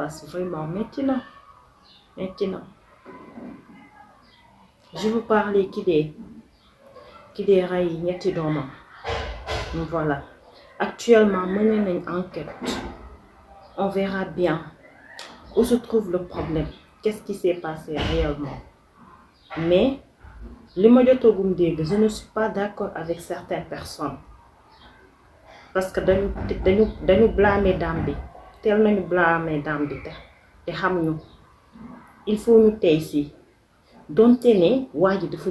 passe vraiment maintenant. Maintenant. Je vous parler qui des ray ñetti doomam. Voilà. Actuellement, mené une enquête. On verra bien où se trouve le problème. Qu'est-ce qui s'est passé réellement. Mais, je ne suis pas d'accord avec certaines personnes. Parce que dañu blâmer Dambi. Tel nañu blâmer Dambi te xamnu. Il faut ñu tay ci. Donte ne waji dafa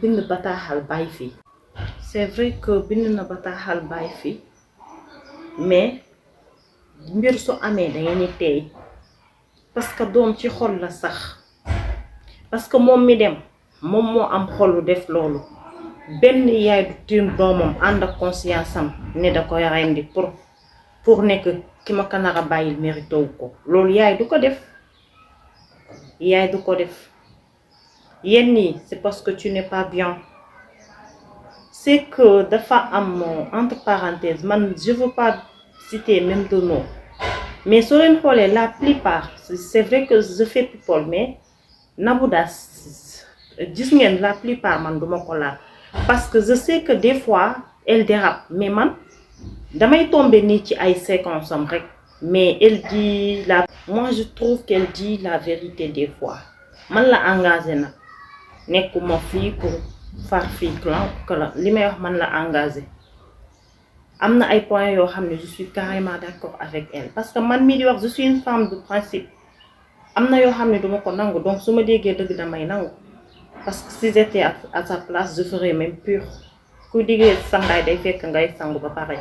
bind bataaxal bay fi. C'est vrai que bind na bataaxal bay fi. Mais mbir su amé da ngay tay. Parce que doom ci xol la sax. Parce que mom mi dem mom mo am xolu def lolu. Ben yaay du tim doomam ànd ak conscience am ne da koy rendi pour nek ki ma ko nar a bàyyil mérito ko loolu yaay du ko def yenn c'est parce que tu n'es pas bien. C'est que dafa am entre parenthèses man je veux pas citer même de nom mais soo leen xoolee la plupart c'est vrai que je fais people mais Naboudass gis ngeen la plupart man duma ko laal. Parce que je sais que des fois, elle dérape. Mais man, damay tomber ni ci ay séquences rek. Mais elle dit la... Moi, je trouve qu'elle dit la vérité des fois. Man la engagé na. Nekuma fi pour faire fi clan que la li may wax man la engagé. Amna ay points yo xamné je suis carrément d'accord avec elle parce que man mi di wax je suis une femme de principe. Amna yo xamné duma ko nangu donc suma déggé deug damay nangu. Parce que si j'étais à sa place, je ferais même pur. Ku digé sanday day fekk ngay sangu ba pareil.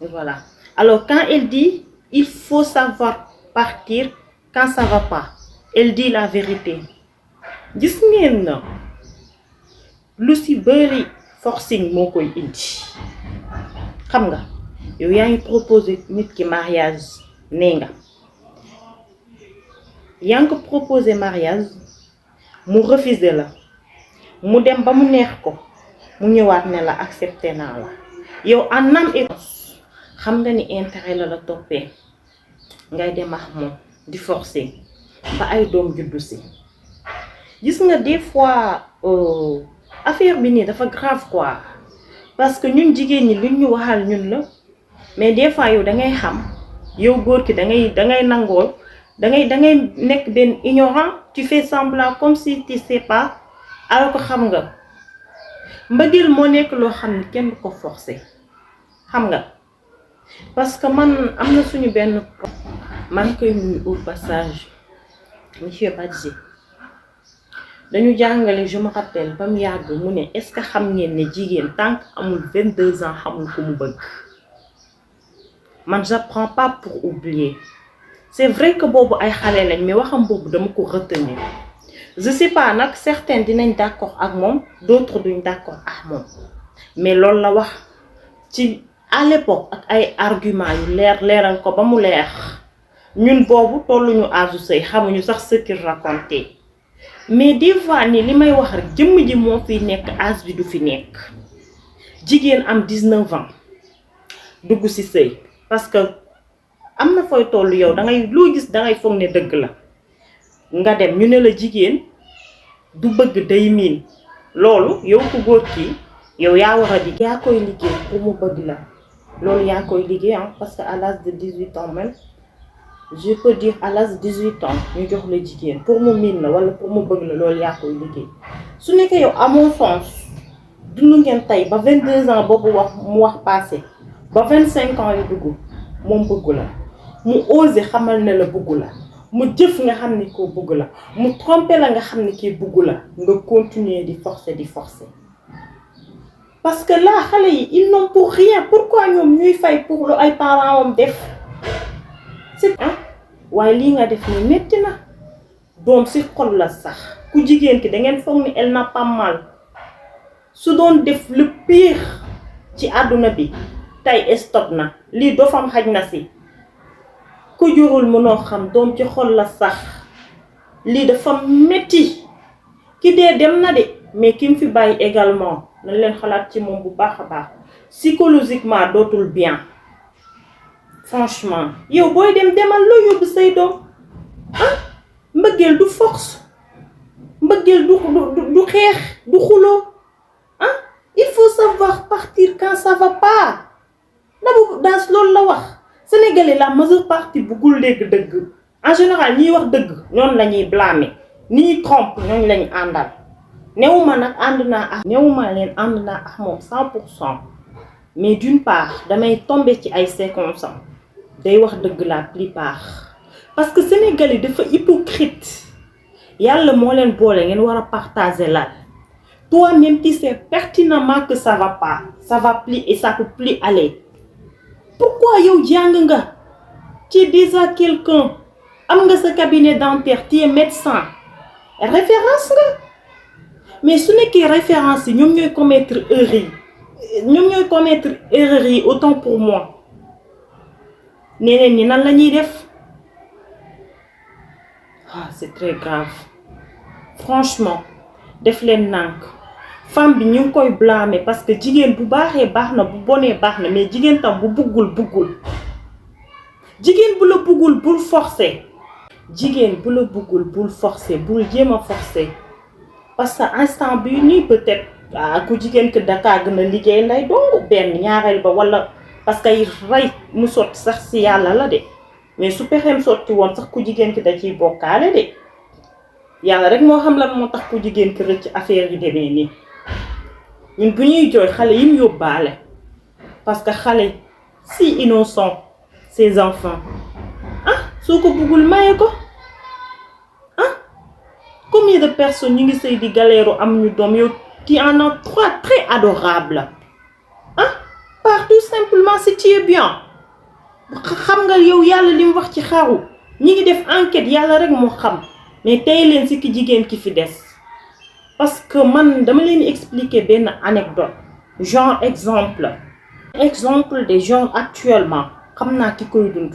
Voilà. Alors quand elle dit il faut savoir partir quand ça va pas, elle dit la vérité. Gis ngeen na lu ci beuri forcing mo koy indi. Xam nga yow yaa ngi proposer nit ki mariage nee nga. Yaa ngi ko proposer mariage mu refuser la mu dem ba mu neex ko mu ñëwaat ne la accepter naa la yow en âme et xam nga ni intérêt la topé ngay dem ak moom di forcer ba ay doom juddu ci gis nga des fois affaire bi ni dafa grave quoi parce que ñun jigéen ñi luñ ñu waxal ñun la mais des fois yow da ngay xam yow góor ki da ngay nangol da ngay nek ben ignorant. Tu fais semblant comme si tu sais pas alors que xam nga mbëggeel moo nekk loo xam ne kenn ko forcer xam nga parce que man am na suñu benn man koy nuyu au passage monsieur Badji dañu jàngale je me rappelle ba mu yàgg mu ne est-ce que xam ngeen ne jigéen tant que amul 22 ans xamul ko mu bëgg man j'apprends pas pour oublier. C'est vrai que bobu ay xalé lañ mais waxam bobu dama ko retenir. Je sais pas nak certains dinañ d'accord ak mom, d'autres duñ d'accord ak mom. Mais lool la wax ci à l'époque ak ay arguments yu leeral ko ba mu leer. Ñun bobu tolluñu âge sey xamuñu sax ce qu'il racontait. Mais des fois ni limay wax rek jëm ji mo fi nek âge bi du fi nek. Jigéen am 19 ans dugg ci sey parce que amna foy tollu yow da ngay lo gis da ngay fogné deug la nga dem ñu ne la jigéen du bëgg day miin lolu yow ko góor ki yow ya wara di ya koy liggéey pour mu bëgg la lolu ya koy liggéey parce que à l'âge de 18 ans même je peux dire à l'âge de 18 ans ñu jox la jigéen pour mu miin la wala pour mu bëgg la lolu ya koy liggéey su nekké yow amo sens dundu ngeen tay ba 22 ans bobu wax mu wax passé ba 25 ans yu dugg mom bëgg la mu oser xamal ne la bëggu la mu jëf nga xamni ko bëggu la mu tromper la nga xamni ki bëggu la nga continuer di forcer parce que là xalé yi ils n'ont pour rien pourquoi ñom ñuy fay pour lu ay parents am def c'est way li nga def ni metti na doom ci xol la sax ku jigéen ki da ngeen fogg ni elle n'a pas mal su doon def le pire ci aduna bi tay stop na li do fam xajna ci ku jurul mëno xam doom ci xol la sax li dafa metti ki dé dem na dé mais kim fi bay également nañ leen xalaat ci mom bu baaxa baax psychologiquement dotul bien franchement yow booy dem demal loo yóbbu say doom ah mbëggeel du force mbëggeel du xeex du xuloo ah il faut savoir partir quand ça va pas Nabou Dash loolu la wax sénégalais la majeure partie buggul dégg dëgg en général ñiy wax dëgg ñoon la ñuy blâmer ni trompe ñooñu lañu àndal newuma nag ànd naa ak moom 100% mais d'une part damay tomber ci ay circonstances day wax dëgg la plupart parce que sénégalais dafa hypocrite yàlla moo leen boole ngeen war a partager la toi-même tu sais pertinemment que ça va pas ça va plus et ça peut plus aller pourquoi yow jàng nga ci déjà quelqu'un am nga sa cabinet dentaire tu es médecin référence nga mais su nekkee référence yi ñoom ñooy commettre erreur yi autant pour moi neneen ñi nan la ñuy def c'est très grave franchement def leen nànk femme bi ñu ngi koy blâmer parce que jigéen bu baaxee baax na bu bonee baax na mais jigéen tam bu buggul jigéen bu la buggul bul forcer bul jéem a forcer parce que instant bi nii peut-être ku jigéen que Dakar gën a liggéey nday dongu benn ñaareel ba wala parce que rey mu sotti sax si yàlla la de mais su pexeem sotti woon sax ku jigéen ki da ciy bokkaale de yàlla rek moo xam lan moo tax ku jigéen ki rëcc affaire yi demee nii ñun bu ñuy jooy xale yi mu yóbbaale parce que xale si innocent ces enfants soo ko bëggul maye ko combien de personnes ñu ngi sëy di galéro am ñu doom yow tu en as 3 très adorables par tout simplement si tu es bien xam nga yow yàlla li mu wax ci xaru ñi ngi def enquête yàlla rek moo xam mais tey leen si ki jigéen ki fi des parce que man dama leen expliquer benn anecdote genre exemple des gens actuellement xam naa ki koy dund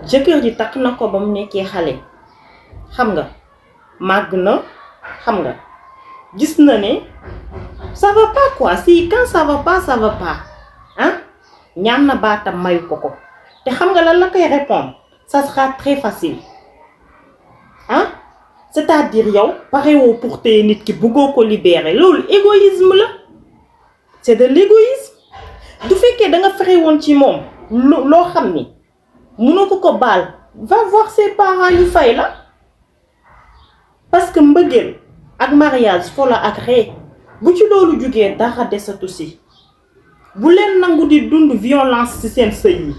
jëkkër ji takk na ko ba mu nekkee xale xam nga màgg na xam nga gis na ne ça va pas quoi si quand ça va pas ñaan na baatam mayu ko te xam nga lan la koy répondre ça sera très facile c'est-à-dire yow parewoo pour téye nit ki bëggoo ko libérer loolu égoïsme la c'est de l'égoïsme du fekkee da nga fexe woon ci moom loo xam ni mënoo ko baal va voir ses parents yu fay la parce que mbëggeel ak mariage fola ak ree bu ci loolu jugee dara desatu si bu leen nangu di dund violence ci seen sëy yi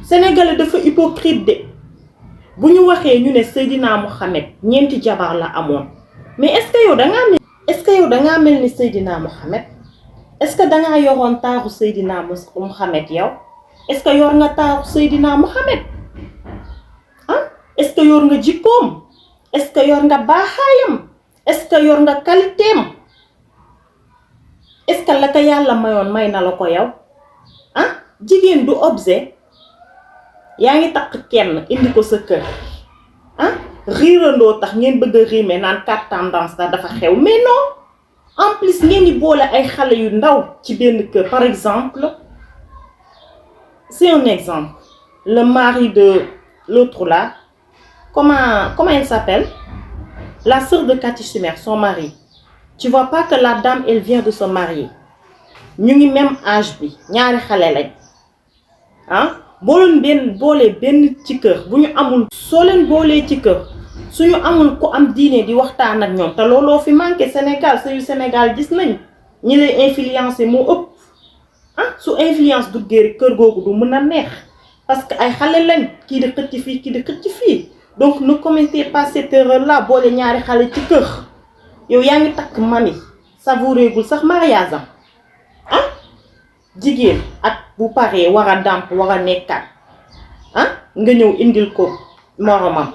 sénégalais dafa hypocrite de bu ñu waxee ñu ne Seydina Mohamed 4 jabar la amoon mais est-ce que yow dangaa mel ni Seydina Mohamed est-ce que dangaa yoroon taaru Seydina Mohamed yow est-ce que yor nga taaru Seydina Mohamed est-ce que yor nga jikkoom est-ce que yor nga baaxaayam est-ce que yor nga qualitéem est-ce que la ko yàlla mayoon may na la ko yow jigéen du objet yaa ngi takk kenn indi ko sa kër riirandoo tax ngeen bëgg a riime naan 4 tendances dafa xew mais non en plus ngeen di boole ay xale yu ndaw ci benn kër par exemple c'est un exemple le mari de l'autre là comment elle s'appelle la sœur de Cathy Sumer son mari tu vois pas que la dame elle vient de se marier ñu ngi même âge bi ñaari xale lañ boo leen boolee benn ci kër bu ñu amul soo leen boolee ci kër suñu amul ku am diine di waxtaan ak ñoom te looloo fi manqué Sénégal sëyu Sénégal gis nañ ñi lay influencer moo ëpp su influence duggee kër googu du mën a neex parce que ay xale lañ kii di xëcc fii kii di xëcc fii donc ne commettez pas cette erreur là boole ñaari xale ci kër yow yaa ngi takk mami savouréegul sax mariage am jigéen ak bu paree war a dàmp war a nekkaat nga ñëw indil ko moromam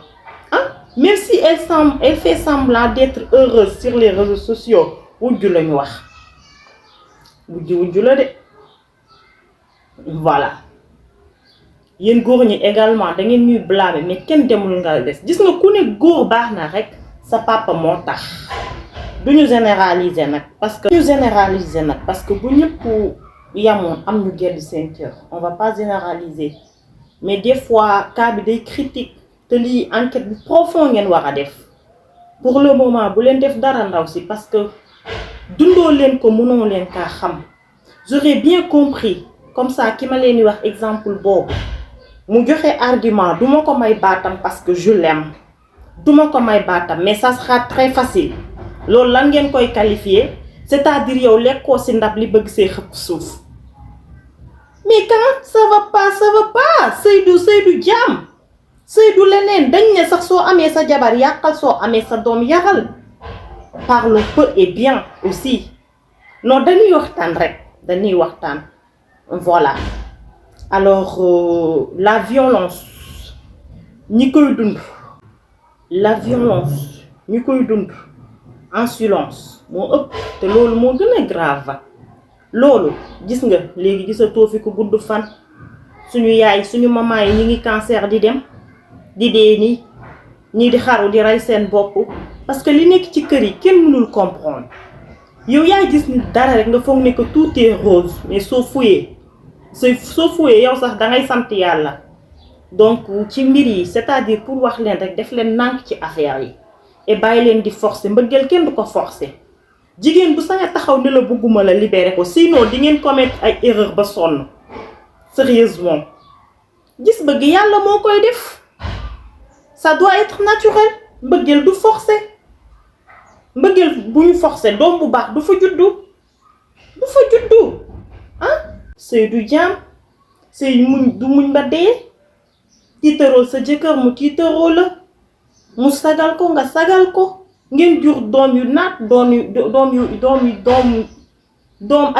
même si elle fait semblant d'être heureuse sur les réseaux sociaux wujju lañu wax wujju la de voilà yéen góor ñi également da ngeen ñuy blâmer mais kenn demul nga des gis nga ku ne góor baax na rek sa papa moo tax duñu généraliser nag parce que bu ñëpp yamoon am ñu gedd seen cër on va pas généraliser mais des fois cas bi day critique te lii enquête bu profond ngeen war a def pour le moment bu leen def dara ndaw si parce que dundoo leen ko mënoo leen kaa xam j'aurais bien compris comme ça ki ma leen di wax exemple boobu mu joxe argument duma ko may baatam parce que je l'aime duma ko may baatam mais ça sera très facile loolu lan ngeen koy qualifier c'est-à-dire yow lekkoo ci ndab li bëgg see xëpp suuf mais quand ça va pas Seydou jaam Seydou leneen dañ ne sax soo amee sa jabar yàqal soo amee sa doom yaxal parle peu et bien aussi non dañuy waxtaan rek dañuy waxtaan voilà alors la violence ñi koy dund en silence moo ëpp te loolu moo gën a grave loolu gis nga léegi gisatoo fi ku gudd fan suñu yaay suñu maman yi ñi ngi cancer di dem di dee nii ñii di xaru di rey seen bopp parce que li nekk ci kër yi kenn mënul comprendre yow yaa gis ni dara rek nga foog ne que tout est rose mais soo fuyee yow sax dangay sant yàlla donc ci mbir yi c'est-à-dire pour wax leen rek def leen nànk ci affaire yi et bàyyi leen di forcer mbëggeel kenn du ko forcer jigéen bu sañ a taxaw ne la bëgguma la libérer ko sinon di ngeen commettre ay erreur ba sonn sérieusement gis bëgg yàlla moo koy def ça doit être naturel mbëggeel du forcer mbëggeel bu ñu forcer doom bu baax du fa juddu ah sëy du jaam sëy muñ du muñ ba dee tiitaroo sa jëkkër mu tiitaroo la mu sagal ko nga sagal ko ngeen jur doom yu naat doom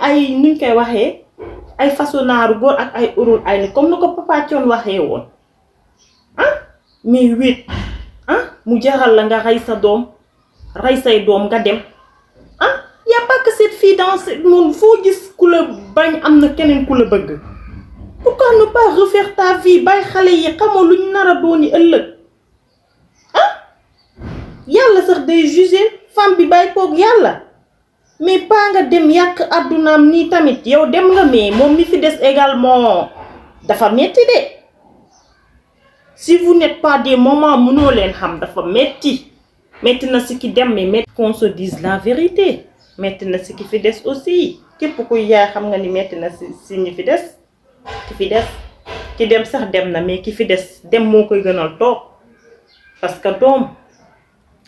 ay nuñ koy waxee ay façonnaaru góor ak ay urul ay ni comme ni ko Papa Thione waxee woon ah mais wéet mu jaral la nga rey sa doom rey say doom nga dem y a pas que cette fille dans ce monde foo gis ku la bañ am na keneen ku la bëgg pourquoi ne pas refaire ta vie bàyyi xale yi xamoo luñ nar a dooni ëllëg yàlla sax day juger femme bi bàyyi koog yàlla mais pas nga dem yàq àddunaam nii tamit yow dem nga mais moom mi fi des également dafa metti de si vous n'êtes pas des moments mënoo leen xam dafa metti na si ki dem mais metti qu'on se dise la vérité metti na si ki fi des aussi képp kuy yaay xam nga ni metti na si ñi fi des ki dem sax dem na mais ki fi des dem moo koy gënal toog parce que doom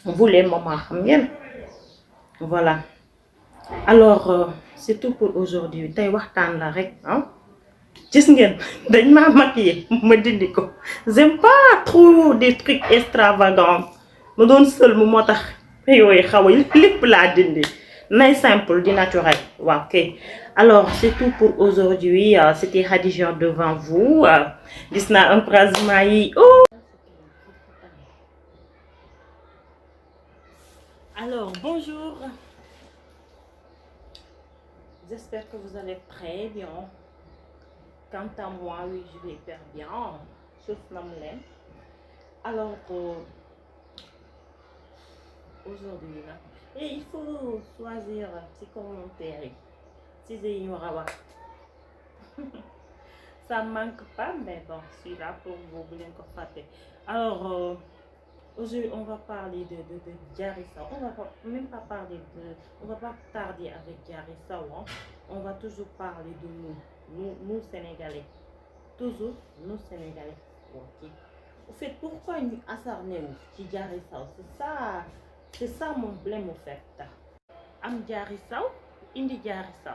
vous les mamans xam ngeen voilà alors c'est tout pour aujourd'hui tey waxtaan la rek gis ngeen dañ maa maquillé ma dindi ko j'aime pas trop des trucs extravagants ma doon seul mu moo tax yooyu xaw a lépp laa dindi nay simple di naturel waaw kay alors c'est tout pour aujourd'hui c'était Khadija devant vous gis naa empruntement yi alors bonjour, j'espère que vous allez très bien. Quant à moi, oui, je vais hyper bien, sauf Namlen. Alors aujourd'hui là, et il faut choisir ces commentaires, si c'est ignorant. Ça ne manque pas, mais bon, celui-là pour vous voulez encore frapper. Alors aujourd'hui, on va parler de Diary Sow. On va même pas parler on va pas tarder avec Diary Sow. On va toujours parler de nous Sénégalais. Toujours nous Sénégalais. Ok. Au fait, pourquoi nous acharnons sur Diary Sow? C'est ça mon blème au fait. Am Diary Sow, indi Diary Sow.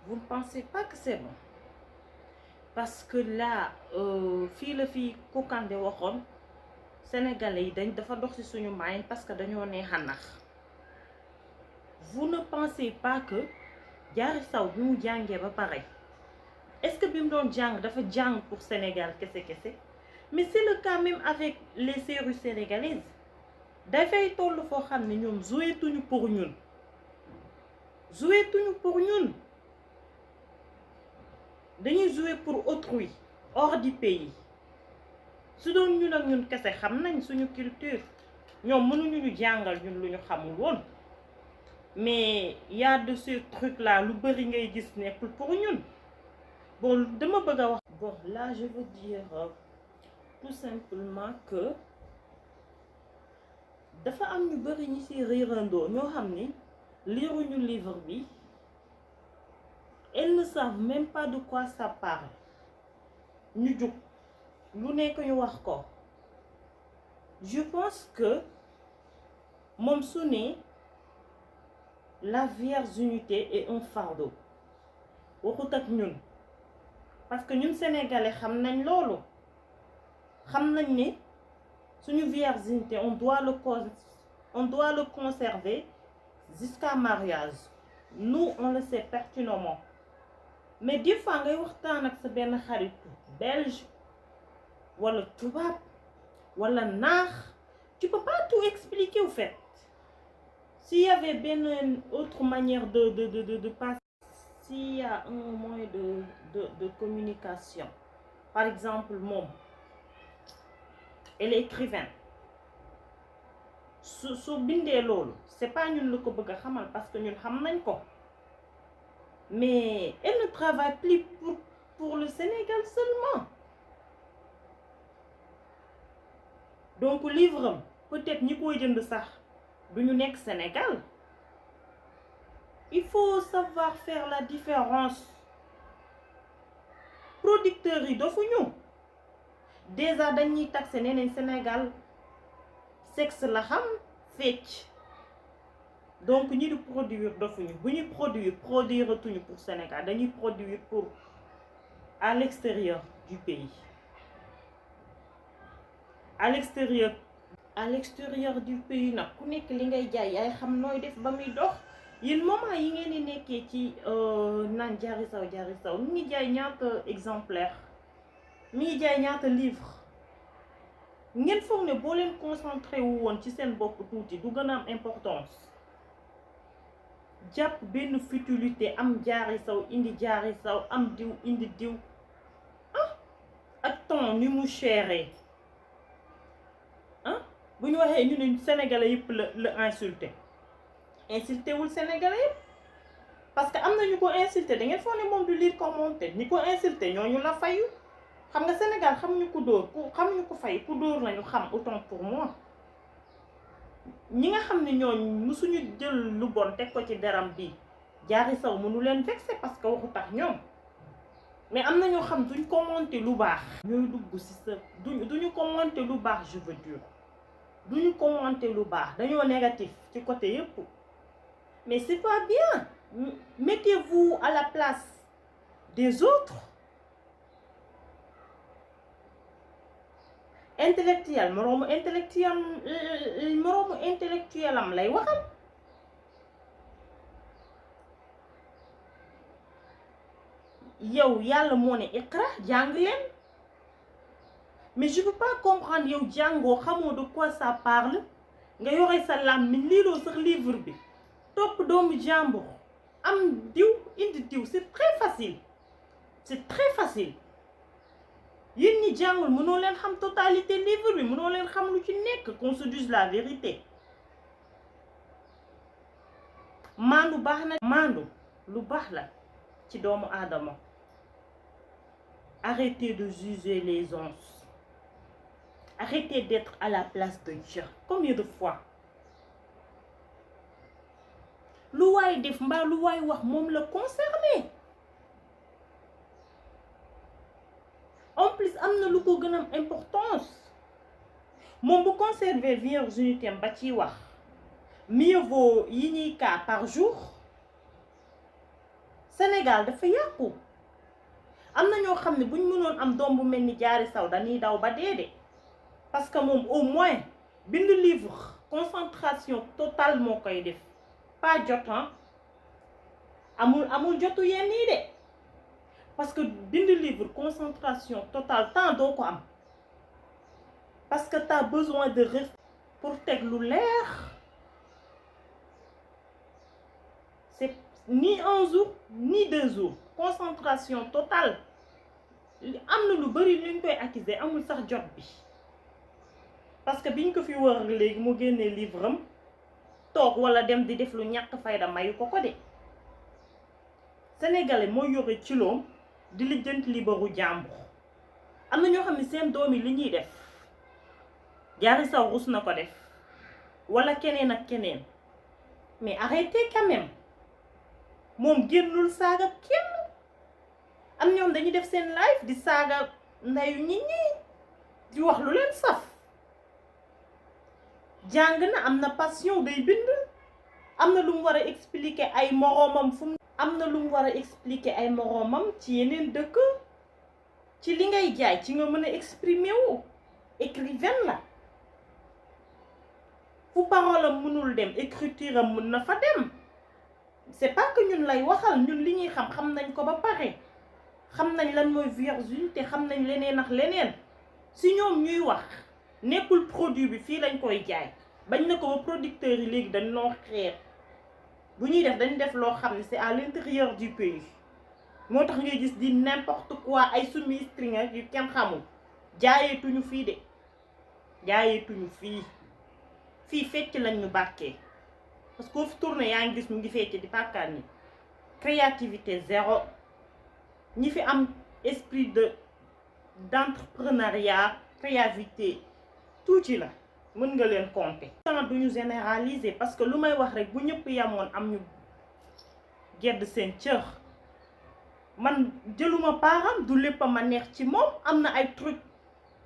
Vous ne pensez pas que c'est bon? Parce que là, fille Kokande waxoon Sénégalais yi dafa dox ci suñu maay parce que dañoo neex a nax. Vous ne pensez pas que Diary Sow bi mu jàngee ba pare est-ce que bi mu doon jàng dafa jàng pour Sénégal kese mais c'est le cas même avec les séries sénégalaises dafay toll foo xam ne ñoom joué tuñu pour ñun dañuy jouer pour autrui hors du pays. su doon ñun ak ñun kese xam nañ suñu culture ñoom mënuñu ñu jàngal ñun lu ñu xamul woon mais y a de ces trucs là lu bari ngay gis nekkul pour ñun. Bon dama bëgg a wax. Bon là je veux dire tout simplement que dafa am ñu bari ñi ci riirandoo ñoo xam ni liiruñu livre bi. Elles ne savent même pas de quoi ça parle. ñu jug lu nekk ñu wax ko. Je pense que moom su ne la virginité est un fardeau waxut ak ñun parce que ñun sénégalais xam nañ loolu xam nañ ne suñu virginité on doit le conserver jusqu'à mariage. Nous on le sait pertinemment. Mais des fois ngay waxtaan ak sa benn xarit belge wala tubaab wala naax tu peux pas tout expliquer au fait. S'il y avait une autre manière de passer, s'il y a un moyen de communication, par exemple moom elle est écrivaine su bindee loolu c'est pas ñun lu ko bëgg a xamal parce que ñun xam nañ ko. Mais elle ne travaille plus pour le Sénégal seulement. Donc livre peut-être ñi koy jënd sax duñu nekk Sénégal. Il faut savoir faire la différence. Producteurs yi dofuñu déjà dañuy taxé nee nañ Sénégal sexe la xam fecc. Donc ñi di produire dofuñu bu ñuy produire tuñu pour Sénégal dañuy produire pour à l'extérieur du pays. À l'extérieur du pays nag ku nekk li ngay jaay yaay xam nooy def ba muy dox. Yéen moment yi ngeen di nekkee ci naan Diary Sow mi ngi jaay ñaata exemplaire mi ngi jaay ñaata livre ngeen foog ne boo leen concentré wu woon ci seen bopp tuuti du gën a am importance. Jàpp benn futilité am Diary Sow indi Diary Sow am diw indi diw ak temps ni mu chéré bu ñu waxee ñu ne sénégalais yëpp la insulté wul sénégalais yëpp parce que am na ñu ko insulté da ngeen foog ne moom du lire commentaire ñi ko insulté ñooñu la fayu. Xam nga Sénégal xamuñu ko dóor xamuñu ko fay ku dóor lañu xam autant pour moi. Ñi nga xam ne ñooñu musuñu jël lu bon teg ko ci deram bi Diary Sow mënu leen vexé parce que waxu tax ñoom mais am na ñoo xam duñ commenté lu baax. ñooy dugg ci sa duñu commenté lu baax je veux dire duñu commenté lu baax dañoo négatif ci côté yépp mais c'est pas bien. Mettez-vous à la place des autres. Intellectuel moroomu intellectuel am lay waxal. Yow yàlla moo ne iqra jàng leen mais je peux pas comprendre yow jàngoo xamoo de quoi ça parle nga yore sa làmmiñ liiroo sax livre bi topp doomu jàmbur am diw indi diw c'est très facile yéen ñi jàngul mënoo leen xam totalité livre bi mënoo leen xam lu ci nekk qu'on se dise la vérité. maandu baax na maandu lu baax la ci doomu aadama. Arrêtez de juger les uns. Arrêtez d'être à la place de Dieu. Combien de fois lu waay def mbaa lu waay wax moom la concerné. En plus am na lu ko gën a am importance moom bu conserver virginité am ba ciy wax mieux vaut yi ñuy cas par jour. Sénégal dafa yàqu. Am na ñoo xam ne buñ mënoon am doom bu mel ni Diary Sow dañuy daw ba dee parce que moom au moins bind livre concentration totale moo koy def pas jot amul jotu yenn yi de parce que bind livre concentration totale temps doo ko am parce que t'as besoin de pour teg lu leer. C'est ni un jour ni 2 jours concentration totale. Am na lu bari luñ koy accuser amul sax jot bi parce que biñ ko fi wër léegi mu génnee livre am toog wala dem di def lu ñàkk fayda mayu ko de sénégalais moo yore ci loom di lijjanti li baru jàmbur am na ñoo xam ne seen doom yi li ñuy def Diary Sow rus na ko def wala keneen ak keneen mais arrêtez quand même moom génnul saaga kenn am ñoom dañuy def seen live di saaga ndayu nit ñi di wax lu leen saf jàng na am na passion day bind am na lu mu war a expliquer ay moroomam fu mu am na lu mu war a expliquer ay moroomam ci yeneen dëkk ci li ngay jaay ci nga mën a exprimer wu écrivain la fu parole am mënul dem écriture am mën na fa dem c'est pas que ñun lay waxal ñun li ñuy xam nañ ko ba pare xam nañ lan mooy virginité xam nañ leneen ak leneen si ñoom ñuy wax nekkul produit bi fii lañ koy jaay bañ na ko ba producteurs yi léegi dañ noo xeet bu ñuy def dañ def loo xam ne c'est à l'intérieur du pays moo tax ngay gis di n'importe quoi ay sumi string yu kenn xamul jaayeetuñu fii de jaayeetuñu fii fecc lañ ñu bàkkee parce que koo fi tourné yaa ngi gis mu ngi fecc di bàkkaat ni créativité zéro ñi fi am esprit d'entrepreneuriat créativité tuuti la mën nga leen compter. tant duñu généraliser parce que lu may wax rek bu ñëpp yamoon am ñu gedd seen cër man jëluma paaram du lépp a ma neex ci moom am na ay truc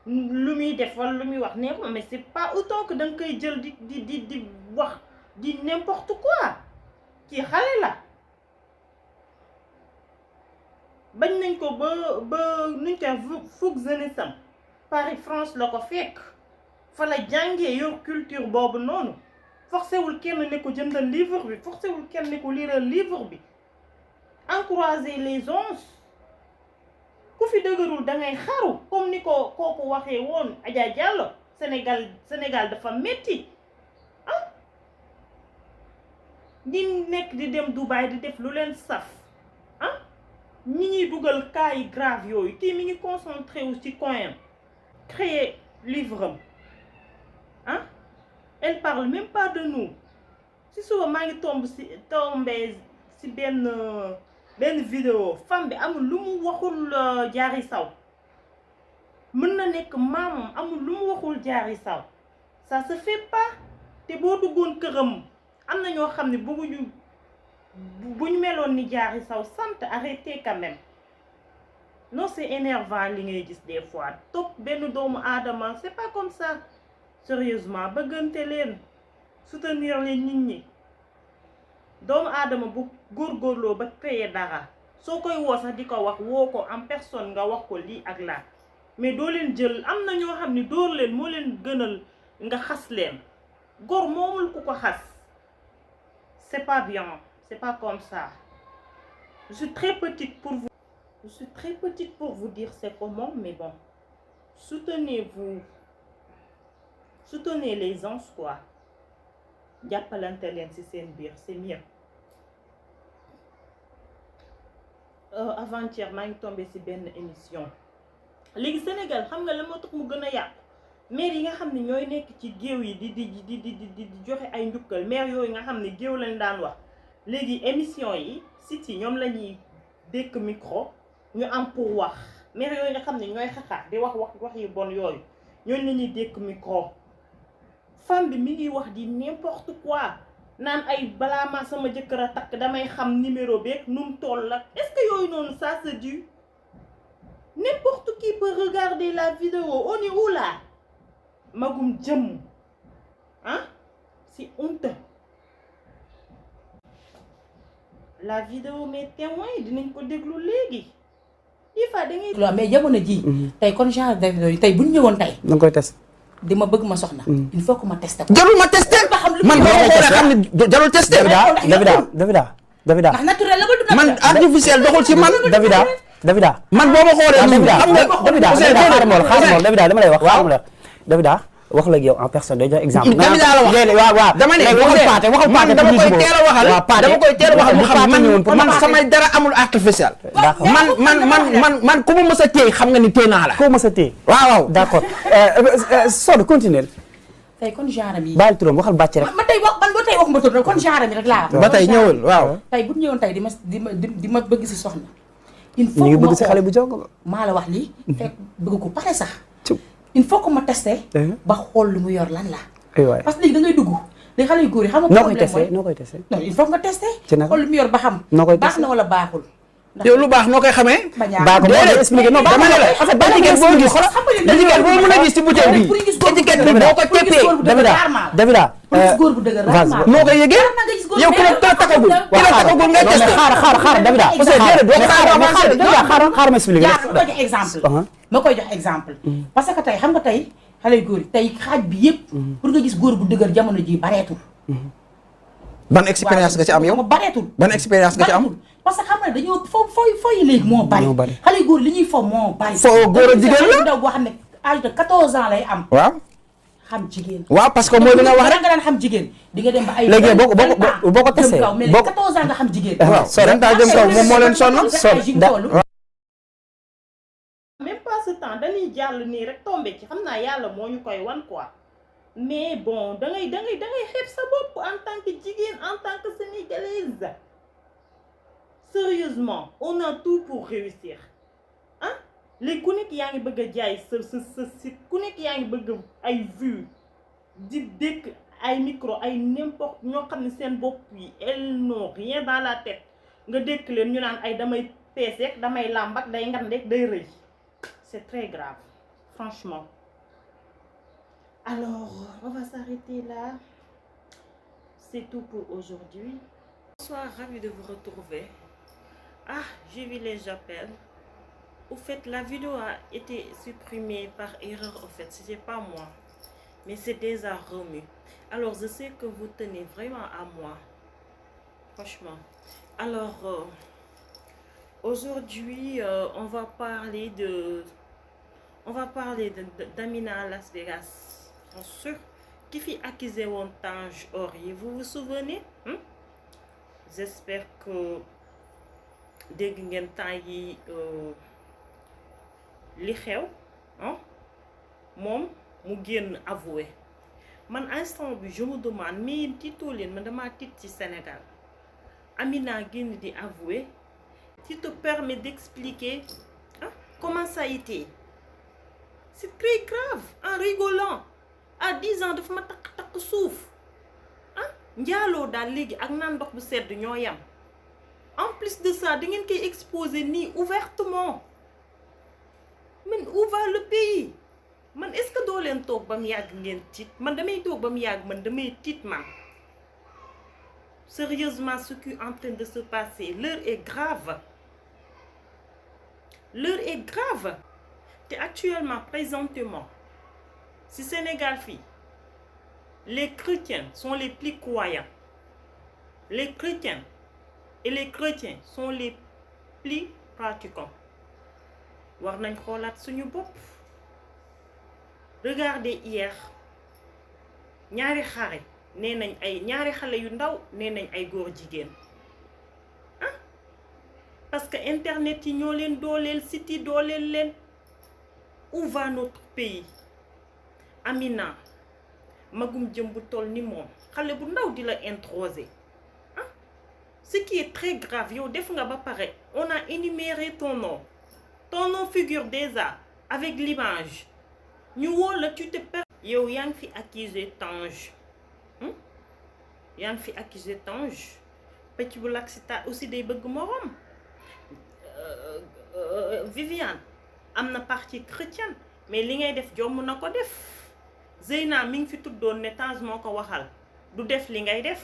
lu muy def wala lu muy wax neexuma mais c'est pas autant que da nga koy jël di wax di n'importe quoi ci xale la bañ nañ ko ba nuñ koy fukk jeunesse am Paris France la ko fekk fa la jàngee yor culture boobu noonu forcé wul kenn ne ko jëndal livre bi forcé wul kenn ne ko lire livre bi encourager les onces ku fi dëgërul da ngay xaru comme ni ko kooku waxee woon Adja Diallo Sénégal dafa metti ah di nekk di dem Dubaï di def lu leen saf ah ñi ñuy dugal cas yi grave yooyu kii mi ngi concentré wu ci coin créer livre am ah elle parle même pas de nous si suba maa ngi tombé si benn vidéo femme bi amul lu mu waxul Diary Sow mën na nekk maamam amul lu mu waxul Diary Sow ça se fait pas te boo duggoon këram am na ñoo xam ne bëgguñu bu ñu meloon ni Diary Sow sant arrêtez quand même non c'est énervant li ngay gis des fois topp benn doomu aadama c'est pas comme ça sérieusement bëggante leen soutenir leen nit ñi doomu aadama bu góorgóorloo ba créer dara soo koy woo sax di ko wax woo ko en personne nga wax ko lii ak laa mais doo leen jël am na ñoo xam ne dóor leen moo leen gënal nga xas leen góor moomul ku ko xas c'est pas bien c'est pas comme ça je suis très petite pour vous dire c'est comment mais bon soutenez les gens quoi jàppalante leen ci seen biir c'est mieux. Avant-hier maa ngi tombé ci benn émission léegi Sénégal xam nga la moo tax mu gën a yàqu maire yi nga xam ne ñooy nekk ci géew yi di joxe ay njukkal maire yooyu nga xam ne géew lañ daan wax léegi émission yi site yi ñoom la ñuy dékk micro ñu am pour wax maire yooyu nga xam ne ñooy xaxaat di wax yu bon yooyu ñooñu la ñuy dékk micro femme bi mi ngi wax di n'importe quoi naan ay balaa ma sama jëkkër a takk damay xam numéro beeg nu mu toll la est-ce que yooyu noonu ça se dit n'importe qui peut regarder la vidéo on est où là magum jëm ah c'est honteux la vidéo mes témoins dinañ ko déglu léegi il faut da ngay. mais jamono ji tey kon genre de vidéo yi tey bu ñu ñëwoon tey. da nga koy test. di ma bëgg ma soxna. il faut que ma testé ko. jarul ma testé man boo ko xoolee xam ne jarul testé. Davida ndax naturel la ba du man artificiel doxul ci man. Davida man boo ma xoolee xam nga Davida dama lay wax. Davida wax la ak yow en personne day jox exemple. Davida la wax waaw dama ne waxal Paate dama koy teel a waxal dama koy teel a waxal man sama dara amul artificiel. d'accord man ku ma mës a téye xam nga ni téye naa la. koo mës a téye. waaw d'accord Soda continuer. tey kon genre mi. baal turam waxal bàcc rek. ma tey wax man ba tey wax ma tudd kon genre mi rek laa wax. ba tey ñëwul waaw. tey bu ñu ñëwoon tey di ma bëgg si soxna. il faut ñu ngi que ma bëgg si xale bu jóg. maa la wax lii. fekk bëgg ko pare sax. Ciw. il faut que ma testé. ba xool lu mu yor lan la. aywaay parce que léegi da ngay dugg léegi xale yu góor yi xam nga noo koy problème testé mooy noo koy testé. non il faut nga testé. ci naka xool lu mu yor ba xam. noo koy baax testé na wala baaxul. ndax yow lu baax noo koy xamee. baa ko moo lay expliqué non dama ne la parce que étiquette boo gis étiquette boo mën a gis ci bouteille bi pour gis góor bu étiquette bi dëgër boo ko teppee Davida pour gis góor bu dëgër rarement. noo koy yëgee yow ki la takkagul ki la takkagul ngay testé. xaar Davida parce que déedéet doo ko xaar avancé de. xaar ma expliqué yaa ma koy jox exemple. ma koy jox exemple. parce que tey xam nga tey xale yu góor yi tey xaaj bi yëpp. pour nga gis góor bu dëgër jamono ji bareetul. ban expérience nga ci am yow. bareetul. ban expérience nga ci am. parce que xam nga dañoo foo yi léegi moo bari. xale yu góor li ñuy fo moo bari. foo góor ak jigéen la ndaw boo xam ne âge de 14 ans lay am. waaw. xam jigéen. waaw parce que mooy li nga wax rek. nga daan xam jigéen di nga dem ba ay. léegi boo ko testé mais 14 ans nga xam jigéen. waaw soo taa jëm kaw moom moo leen sonal. même pas ce temps dañuy jàll nii rek tombé ci xam naa yàlla moo ñu koy wan quoi mais bon da ngay xeeb sa bopp en tant que jigéen en tant que sénégalaise sérieusement on a tout pour réussir ah léegi ku nekk yaa ngi bëgg a jaay sa site ku nekk yaa ngi bëgg ay vues di dëkk ay micro ay n'importe ñoo xam ne seen bopp yi elles n'ont rien dans la tête nga dëkk leen ñu naan ay damay peeseek damay làmb ak day ngandeek day rëy c'est très grave franchement. Alors on va s'arrêter là, c'est tout pour aujourd'hui. Bonsoir, ravi de vous retrouver. Ah, j'ai vu les appels. Au fait, la vidéo a été supprimée par erreur. Au fait, c'était pas moi, mais c'est déjà remis. Alors je sais que vous tenez vraiment à moi, franchement. Alors aujourd'hui on va parler d'Amina Las Vegas. Bien sûr, qui fit accuser un Tange Aurier, vous vous souvenez? J'espère que dégg ngeen temps yi li xew moom mu génn avoué. Man instant bi je me demande mais tiitoo leen man dama tiit ci Sénégal. Amina génn di avoué, tu te permets d'expliquer comment ça a été? C'est très grave en rigolant. À 10 ans dafa ma takk suuf njaaloo daal léegi ak naan ndox bu sedd ñoo yam. En plus de ça da ngeen koy exposer nii ouvertement. Man où va le pays? Man est-ce que doo leen toog ba mu yàgg ngeen tiit? Man damay toog ba mu yàgg man damay tiit man. Sérieusement ce qui est en train de se passer, l'heure est grave. L'heure est grave. Te actuellement présentement si Sénégal fii les chrétiens sont les plus croyants, les chrétiens et les chrétiens sont les plus pratiquants. War nañ xoolaat suñu bopp. Regardez hier ñaari xare nee nañ ay ñaari xale yu ndaw nee nañ ay góor jigéen parce que internet yi ñoo leen dooleel site yi dooleel leen. Où va notre pays? Amina magum jëm bu toll ni moom xale bu ndaw di la introsé ce qui est très grave. Yow def nga ba pare on a énuméré ton nom figure déjà avec l'image ñu woo la tu te perds. Yow yaa ngi fi accusé Tange Petit bu Laksita aussi day bëgg morom. Viviane am na partie chrétienne mais li ngay def jomm na ko def. Zeyna mi ngi fi tuddoon ne Tange moo ko waxal du def li ngay def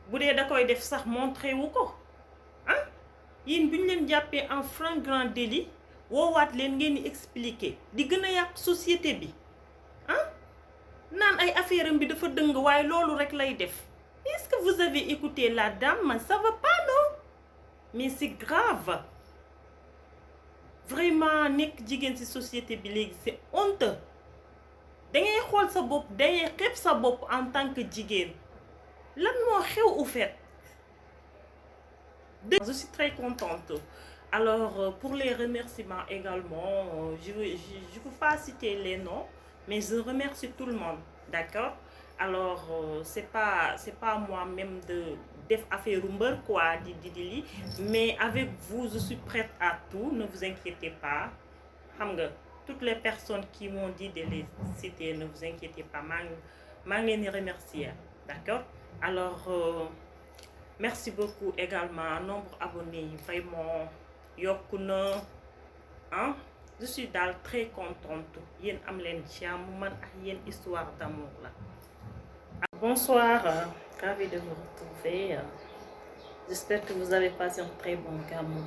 bu dee da koy def sax montré wu ko yéen bi ñu leen jàppee en flagrant délit woowaat leen ngeen di expliquer di gën a yàq société bi naan ay affaire am bi dafa dëng waaye loolu rek lay def. Est-ce que vous avez écouté la dame? Ça va pas, non? Mais c'est grave. Vraiment nekk jigéen ci société bi léegi c'est honteux. dangay xool sa bopp dangay xeeb sa bopp en tant que jigéen lan moo xew au fait. Je suis très contente. Alors pour les remerciements également je peux pas citer les noms mais je remercie tout le monde. d'accord? Alors c'est pas moi-même de def affaire mbeur quoi di mais avec vous je suis prête à tout, ne vous inquiétez pas. Xam nga toutes les personnes qui m'ont dit de les citer, ne vous inquiétez pas, maa ngi leen di remercier, d'accord? Alors merci beaucoup également, nombre abonnés yi vraiment yokku na hein. Je suis daal très contente yéen am leen jàmm man ak yéen histoire d'amour la. Bonsoir, ravi de vous retrouver. J'espère que vous avez passé un très bon Gamou.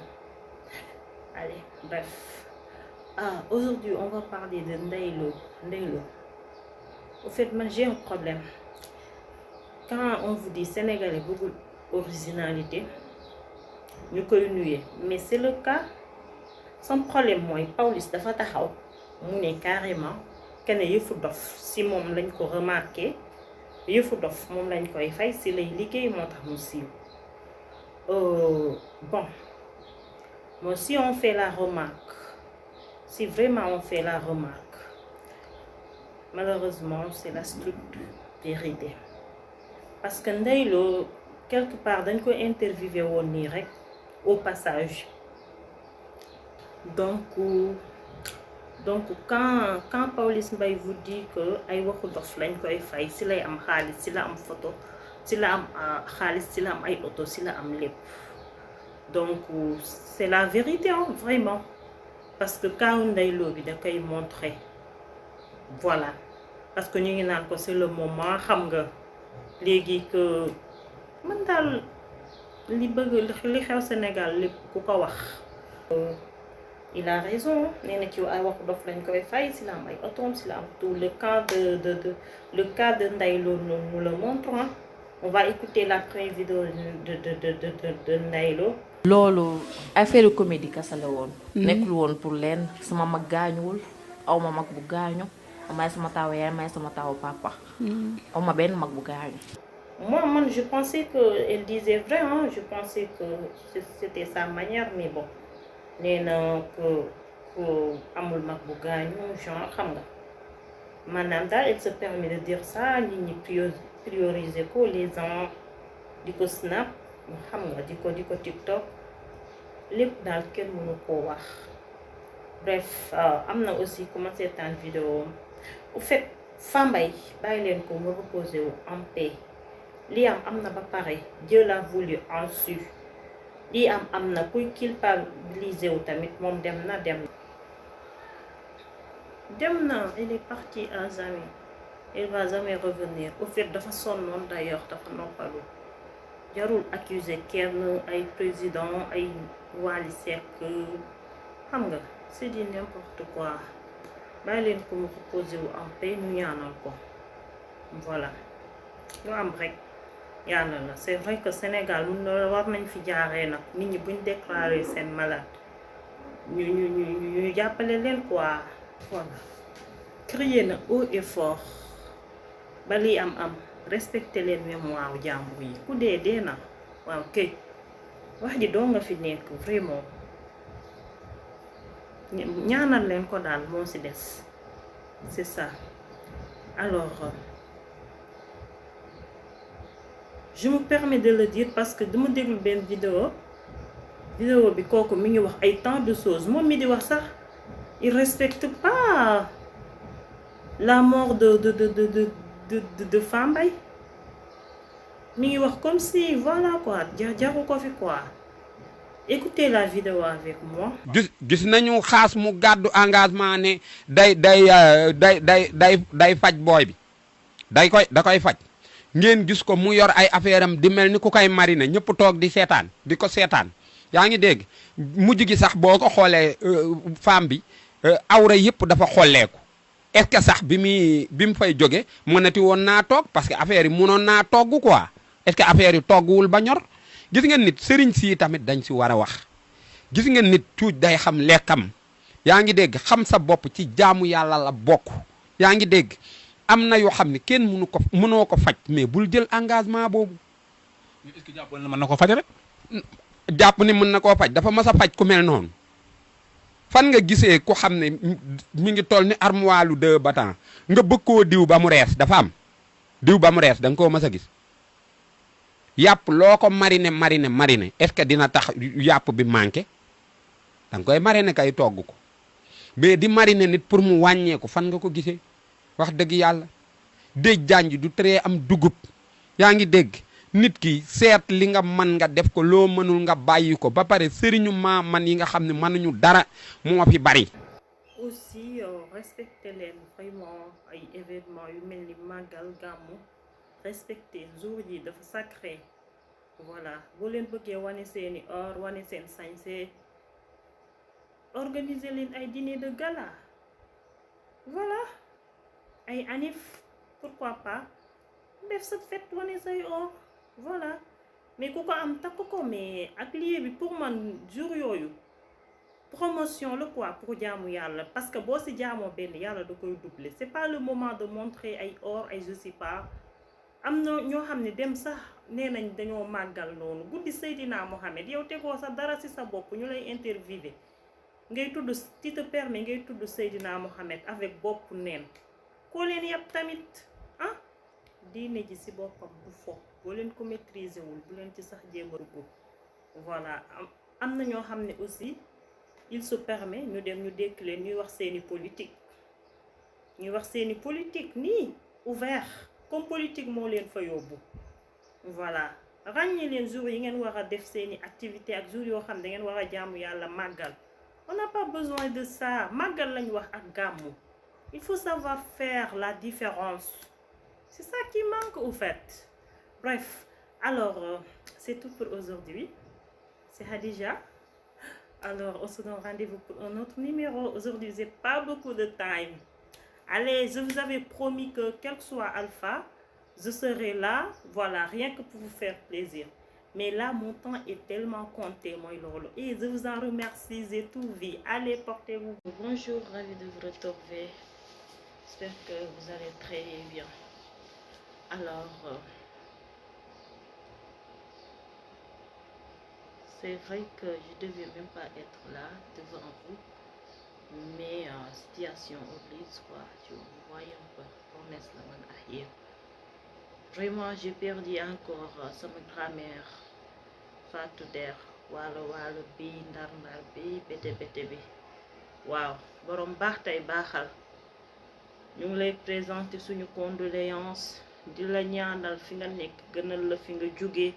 Allez, bref. Aujourd'hui, on va parler de Ndeye Lo. Au fait, moi j'ai un problème. Quand on vous dit Sénégalais beaucoup d'originalité, nous connaissons, mais c'est le cas. Son problème, moi, Pawlish dafa taxaw mu ne carrément que ne yëfu dof si moom lañ ko remarqué. Yëfu dof moom lañ koy fay si lay liggéey moo tax mu siiw. Bon, moi si on fait la remarque, si vraiment on fait la remarque, malheureusement c'est la stricte vérité. Parce que Ndeye Lo quelque part dañ ko interviewé woon nii rek au passage. Donc quand Pawlish Mbaye vous dit que ay waxu dof lañ koy fay si lay am xaalis si la am photo si la am xaalis si la am ay auto si la am lépp, donc c'est la vérité hein, vraiment, parce que quand Ndeye Lo bi da koy montrer, voilà, parce que ñu ngi naan ko c'est le moment xam nga léegi que man daal li bëgg li xew Sénégal lépp ku ko wax. Il a raison, nee na ci ay waxu dof lañ koy fay si la am ay autom si la am tout. Le cas de Ndeye Lo nous le montre. On va écouter la première vidéo de Ndeye Lo. loolu affaire comédie kese la woon. nekkul woon pour leen sama mag gaañuwul aw ma mag bu gaañu may sama taaw yaay may sama taaw papa. aw ma benn mag bu gaañu. Moi je pensais que elle disait vrai hein, je pensais que c'était sa manière, mais bon. nee na que amul mag bu gaañu genre xam nga maanaam daal elle se permet de dire ça nit ñi prioriser ko les gens di ko snap xam nga di ko TikTok lépp daal kenn mënu koo wax. Bref am na aussi commencé seetaan vidéo au fait Fambaye bàyyi leen ko mu reposer wu en paix. Li am na ba pare, Dieu l'a voulu ainsi. Lii am na kuy culpabiliser wu tamit moom dem na il est parti à jamais, il va jamais revenir. Au fait dafa sonnoon d'ailleurs dafa noppalu, jarul accuser kenn ay président ay Wally Seck xam nga c'est dit n'importe quoi. Bàyyi leen ko mu reposer wu en paix ñu ñaanal ko, voilà ñu am rek yàlla la. C'est vrai que Sénégal mun na war nañ fi jaaree nag nit ñi buñ déclarer seen malade ñu jàppale leen quoi. Voilà, crier na haut et fort ba lii am respecter leen mémoire jàmbur yi, ku dee na waaw kay wax ji doo nga fi nekk vraiment ñaanal leen ko daal moo ci des, c'est ça. Alors je me permets de le dire parce que dama déglu benn vidéo bi kooku mi ngi wax ay tant de choses moom mi di wax sax il respecte pas la mort de Fambaye. Mi ngi wax comme si voilà quoi jaru ko fi quoi. Écoutez la vidéo avec moi. gis nañu xaas mu gàddu engagement ne day faj booy bi da koy faj. ngeen gis ko mu yor ay affaire am di mel ni ku koy mariner ñëpp toog di seetaan di ko seetaan yaa ngi dégg mujj gi sax boo ko xoolee femme bi awra yëpp dafa xolleeku. est-ce que sax bi mu fay jóge mënati woon naa toog parce que affaire yi mënoon naa togg quoi est-ce que affaire yi togguwul ba ñor. gis ngeen nit sëriñ si tamit dañ si war a wax gis ngeen nit tuuj day xam lekkam yaa ngi dégg xam sa bopp ci jaamu yàlla la bokk yaa ngi dégg am na yoo xam ne kenn mënoo ko faj mais bul jël engagement boobu. est-ce que jàpp na mën na koo faj rek. jàpp ni mën na koo faj dafa mas a faj ku mel noonu fan nga gisee ku xam ne mi ngi toll ni armoire lu 2 battant nga bëgg koo diw ba mu rees dafa am. diw ba mu rees da nga koo mës a gis yàpp loo ko mariner est-ce que dina tax yàpp bi manqué da nga koy mariner kay togg ko mais di mariner nit pour mu wàññeeku fan nga ko gisee wax dëgg yàlla déej janj du teree am dugub yaa ngi dégg nit ki seet li nga man nga def ko loo mënul nga bàyyi ko ba pare sëriñu man yi nga xam ne mënuñu dara moo fi bari. aussi respecter leen vraiment ay événements yu mel ni màggal gàmmu respecter jour yi dafa sacré voilà boo leen bëggee wane seeni or wane seen sañse organiser leen ay dîner de gala voilà ay anif pourquoi pas def sa fête wane say or voilà mais ku ko am takk ko mais ak lieu bi pour man jour yooyu promotion la quoi pour jaamu yàlla parce que boo si jaamoo benn yàlla da koy doubler c'est pas le moment de montrer ay or ay je sais pas am na ñoo xam ne dem sax nee nañ dañoo màggal noonu guddi Seydina Mohamed yow tegoo sa dara ci sa bopp ñu lay interviewé ngay tudd tu te permets ngay tudd Seydina Mohamed avec bopp neen koo leen yàpp tamit ah diine ji ci boppam bu fo boo leen ko maîtriser wul bu leen ci sax jéem a dugg voilà am na ñoo xam ne aussi il se permet ñu dem ñu dékk leen ñuy wax seeni politique nii ouvert comme politique moo leen fa yóbbu voilà ràññee leen jour yi ngeen war a def seeni activité ak jour yoo xam ne da ngeen war a jaamu yàlla màggal on n'a pas besoin de ça màggal lañ wax ak gàmmu il faut savoir faire la différence c'est ça qui manque au fait bref alors c'est tout pour aujourd'hui c'est Khadija. Alors, on se donne rendez-vous pour un autre numéro. Aujourd'hui, j'ai pas beaucoup de time. Allez, je vous avais promis que quel que soit Alpha, je serai là. Voilà, rien que pour vous faire plaisir. Mais là, mon temps est tellement compté, moi, Lolo. Et je vous en remercie, j'ai tout vu. Allez, portez-vous. Bonjour, ravi de vous retrouver. J'espère que vous allez très bien. Alors... c'est vrai que je ne devais même pas être là devant vous, mais situation oblige quoi, tu vois un peu, promesse la man à hier. Vraiment, j'ai perdu encore sama grand-mère Fatou Der, walo bi ndar bi bete bi. Waaw, borom baax tay baaxal. Ñu ngi lay présenter suñu condoléances, di la ñaanal fi nga nekk gënal la fi nga jóge.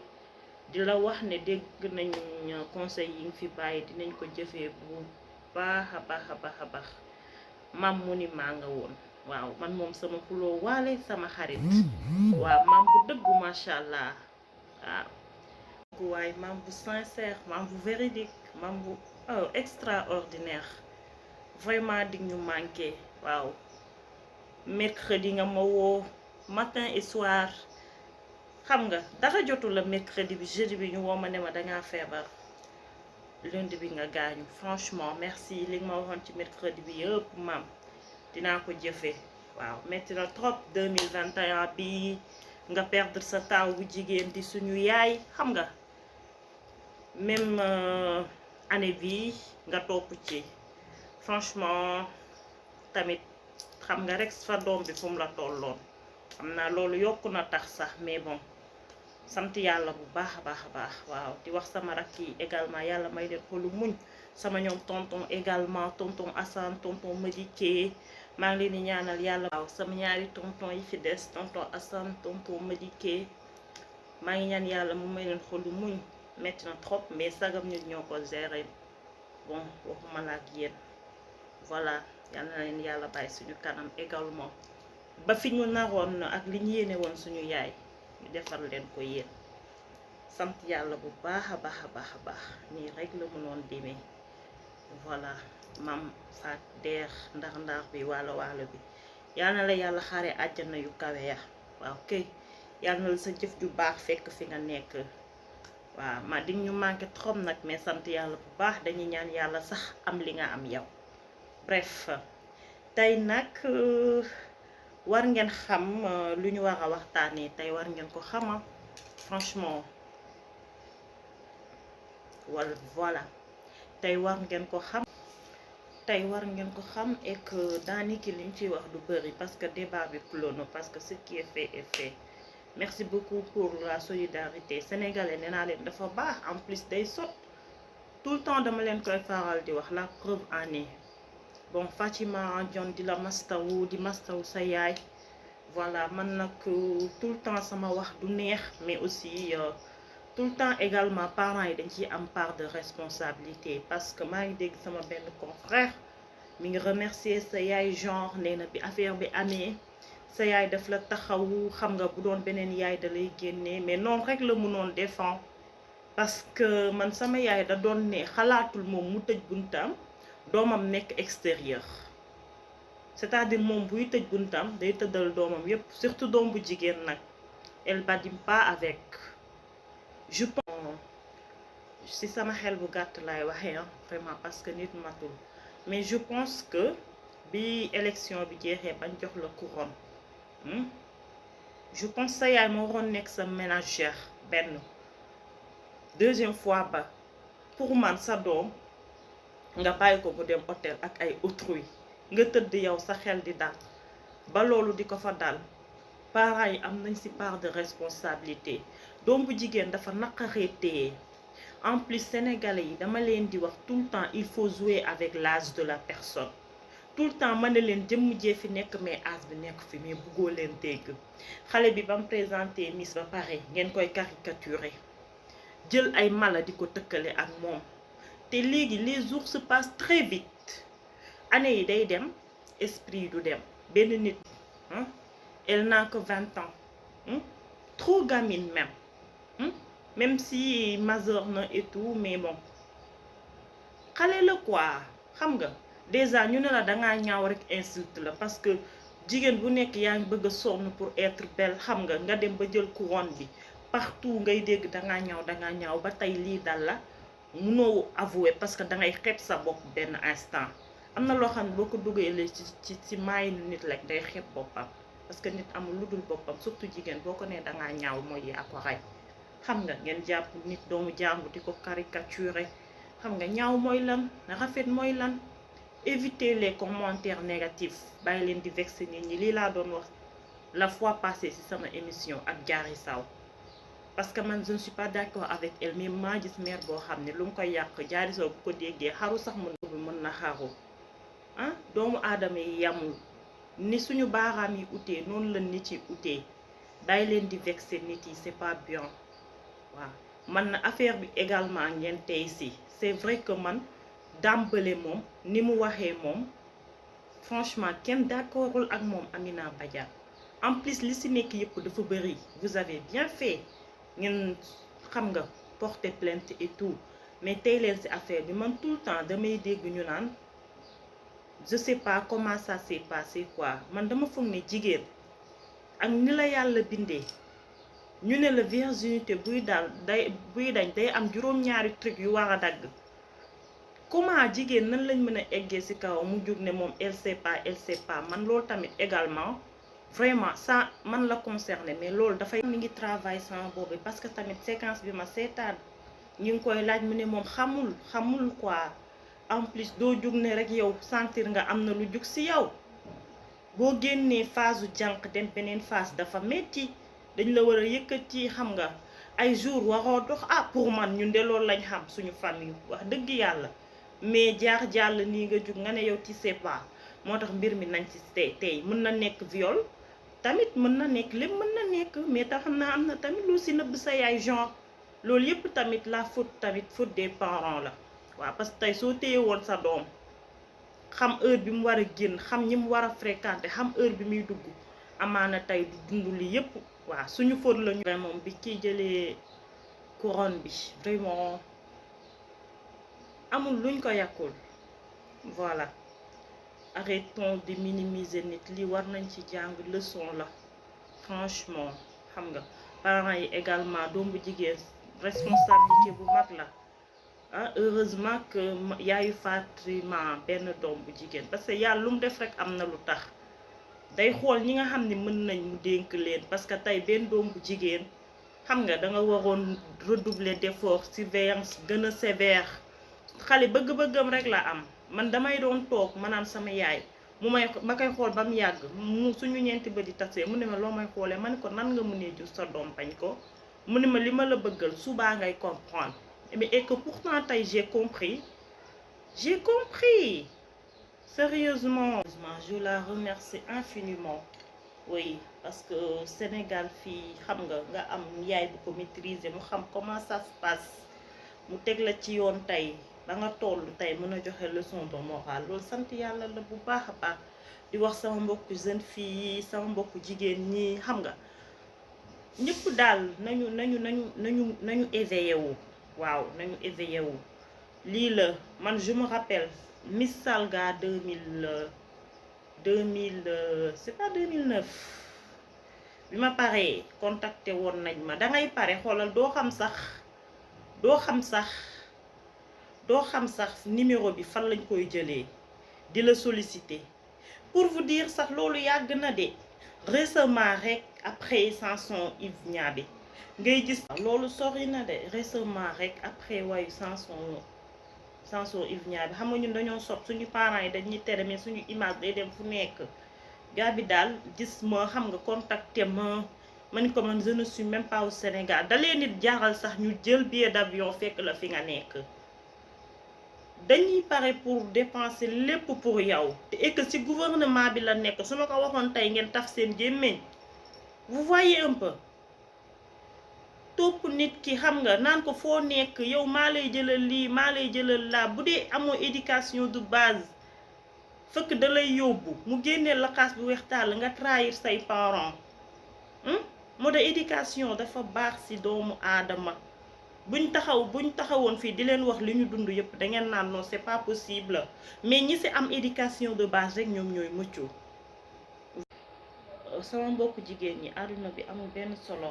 Di la wax ne dégg nañ conseil yi nga fi bàyyi dinañ ko jëfee bu baax a baax mam mu ni maa nga woon waaw man moom sama xuloo waale sama xarit waaw mam bu dëggu macha allah waaw waaye mam bu sincère mam bu véridique mam bu extraordinaire vraiment dig ñu manqué waaw mercredi nga ma woo matin et soir xam nga dara jotul la mercredi bi jeudi bi ñu woo ma ne ma dangaa feebar lundi bi nga gaañu franchement merci li nga ma waxoon ci mercredi bi yëpp maam dinaa ko jëfee waaw metti na trop 2021 bi nga perdre sa taaw bu jigéen di suñu yaay xam nga même année bi nga topp ci franchement tamit xam nga rek fa doom bi fu mu la tolloon xam naa loolu yokku na tax sax mais bon sant yàlla bu baax a baax waaw di wax sama rakk yi également yàlla may leen xolu muñ sama ñoom tonton également tonton Assane tonton Madické maa ngi leen di ñaanal yàlla waaw sama ñaari tonton yi fi des tonton Assane tonton Madické maa ngi ñaan yàlla mu may leen xolu muñ metti na trop mais sagam nit ñoo ko gérer bon waxuma la ak yéen voilà yal na leen yàlla bàyyi suñu kanam également ba fi ñu naroon ak li ñu yéene woon suñu yaay ñu defar leen ko yéen sant yàlla bu baax a baax nii rek la mënoon demee voilà mam Fat Der ndax bi waalo bi yal na la yàlla xaare àjjana yu kawe ya waaw kay yal na la sa jëf ju baax fekk fi nga nekk waaw ma di ñu manqué trop nag mais sant yàlla bu baax dañuy ñaan yàlla sax am li nga am yow bref tey nag war ngeen xam lu ñu war a waxtaanee tey war ngeen ko xama franchement voilà tey war ngeen ko xam tey war ngeen ko xam et que daaniki liñ ciy wax du bëri parce que débat bi clos na parce que ce qui est fait est fait. Merci beaucoup pour la solidarité sénégalais nee naa leen dafa baax en plus day sot tout le temps dama leen koy faral di wax la preuve en est. Bon Fatima Dione di la mastawu di mastawu sa yaay voilà man nag tout le temps sama wax du neex mais aussi tout le temps également parents yi dañ ciy am part de responsabilité parce que maa ngi dégg sama benn confrère mi ngi remercier sa yaay genre nee na bi affaire bi amee sa yaay daf la taxawu xam nga bu doon beneen yaay da lay génnee mais noonu rek la mënoon défendre parce que man sama yaay da doon ne xalaatul moom mu tëj buntam doomam nekk extérieur c'est-à-dire moom buy tëj buntam day tëddal doomam yépp surtout doom bu jigéen nag elle badine pas avec je pense si sama xel bu gàtt laay waxee vraiment parce que nit matul mais je pense que bi élection bi jeexee bañ jox la couronne je pense sa yaay moo waroon nekk sa ménagère benn deuxième fois ba pour man sa doom nga bàyyi ko mu dem hôtel ak ay autrui nga tëdd yow sa xel di dal ba loolu di ko fa dal parents yi am nañ ci part de responsabilité doom bu jigéen dafa naqaree téye en plus sénégalais yi dama leen di wax tout le temps il faut jouer avec l'âge de la personne tout le temps mën na leen jëmm jee fi nekk mais âge bi nekk fi mais buggoo leen dégg xale bi ba mu présenté Miss ba pare ngeen koy caricaturer jël ay mala di ko tëkkale ak moom te léegi les jours se passent très vite année yi day dem esprit du dem benn nit elle n'a que 20 ans trop gamine même si majeure na et tout mais bon xale la quoi xam nga déjà ñu ne la dangaa ñaaw rek insulte la parce que jigéen bu nekk yaa ngi bëgg a sonn pour être belle xam nga dem ba jël couronne bi partout ngay dégg dangaa ñaaw ba tey lii dal la mënoo avouer parce que dangay xeeb sa bopp benn instant am na loo xam ne boo ko duggee ci maayi nit rek day xeeb boppam parce que nit amul lu dul boppam surtout jigéen boo ko nee dangaa ñaaw mooy yaa ko rey xam nga ngeen jàpp nit doomu jàngu di ko caricaturer xam nga ñaaw mooy lan rafet mooy lan éviter les commentaires négatifs bàyyi leen di vexer nit ñi lii laa doon wax la fois passée ci sama émission ak Diary Sow parce que man je ne suis pas d'accord avec elle mais maa gis mère boo xam ne lu mu koy yàq Diary Sow bu ko déggee xaru sax mën na xaru doomu aadama yi yamul ni suñu baaraam yi utee noonu la nit yi utee bàyyi leen di vexer nit yi c'est pas bien waaw man na affaire bi également ngeen tey si c'est vrai que man dàmbale moom ni mu waxee moom franchement kenn d'accordul ak moom Amina Badiane en plus li ci nekk yëpp dafa bëri vous avez bien fait ngeen xam nga porter plainte et tout mais tey leen ci affaire bi man tout le temps damay dégg ñu naan je sais pas comment ça s'est passé quoi man dama foog ne jigéen ak ni la yàlla bindee ñu ne la virginité buy dañ day am juróom-ñaari truc yu war a dagg comment jigéen nan lañ mën a eggee ci kaw mu jug ne moom elle sait pas man loolu tamit également vraiment ça man la concerné mais loolu dafay mi ngi travail sama boobu parce que tamit séquence bi ma seetaan ñu ngi koy laaj mu ne moom xamul quoi en plus doo jug ne rek yow sentir nga am na lu jug ci yow boo génnee phase u jànq dem beneen phase dafa metti dañ la war a yëkkati xam nga ay jour waroo dox pour man ñun de loolu lañ xam suñu famille wax dëgg yàlla mais jaar jàll nii nga jug nga ne yow tu sais pas moo tax mbir mi nañ ci tey mën na nekk viol tamit mën na nekk lépp mën na nekk mais tax naa am na tamit lu ci nëbb sa yaay genre loolu yëpp tamit la faute des parents la waaw parce que tey soo téye woon sa doom xam heure bi mu war a génn xam ñi mu war a fréquenter xam heure bi muy dugg amaana tey du dund li yëpp waaw suñu faute la ñu vraiment bi kiy jëlee couronne bi vraiment amul luñ ko yàqul voilà arrêtons de minimiser nit li war nañ ci jàng leçon la franchement xam nga parents yi également doom bu jigéen responsabilité bu mag la heureusement que yaayu Fatima benn doom bu jigéen parce que yàlla lu mu def rek am na lu tax day xool ñi nga xam ne mën nañ mu dénk leen parce que tey benn doom bu jigéen xam nga da nga waroon redoubler d'efforts surveillance gën a sévère xale bëgg-bëggam rek la am man damay doon toog manaan sama yaay mu may ma koy xool ba mu yàgg mu suñu ñeenti bët di tasee mu ne ma loo may xoolee ma ne ko nan nga mënee jur sa doom bañ ko mu ne ma li ma la bëggal subaa ngay comprendre mais et que pourtant tey j'ai compris sérieusement je la remercie infiniment oui parce que Sénégal fii xam nga am yaay bu ko maîtriser mu xam comment ça se passe mu teg la ci yoon tey da nga toll tey mën a joxe leçon de morale loolu sant yàlla la bu baax a baax di wax sama mbokku jeune fille yi sama mbokku jigéen ñi xam nga ñëpp daal nañu éveillé wu waaw nañu éveillé wu lii la man je me rappelle Miss Salga 2000 c'est pas 2009 bi ma paree contacté woon nañ ma dangay pare xoolal doo xam sax numéro bi fan lañ koy jëlee di la solliciter pour vous dire sax loolu yàgg na de récemment rek après chanson Yves Nia bi ngay gis loolu sori na de récemment rek après wayu chanson Yves Nia bi xam nga ñun dañoo sopp suñu parents yi dañuy tere mais suñu image day dem fu nekk gaa bi daal gis ma xam nga contacté ma ni ko man je ne suis même pas au Sénégal da leen nit jaaral sax ñu jël billet d'avion fekk la fi nga nekk dañuy pare pour dépenser lépp pour yow te et que ci gouvernement bi la nekk su ma ko waxoon tey ngeen taf seen gémmiñ vous voyez un peu topp nit ki xam nga naan ko foo nekk yow maa lay jëlal lii maa lay jëlal laa bu dee amoo éducation de base fekk da lay yóbbu mu génneel la xaas bu weex tàll nga trahir say parents moo tax éducation dafa baax ci doomu aadama buñ taxawoon fii di leen wax li ñu dund yëpp da ngeen naan non c'est pas possible mais ñi ci am éducation de base rek ñoom ñooy mucc. sama mbokku jigéen ñi àdduna bi amul benn solo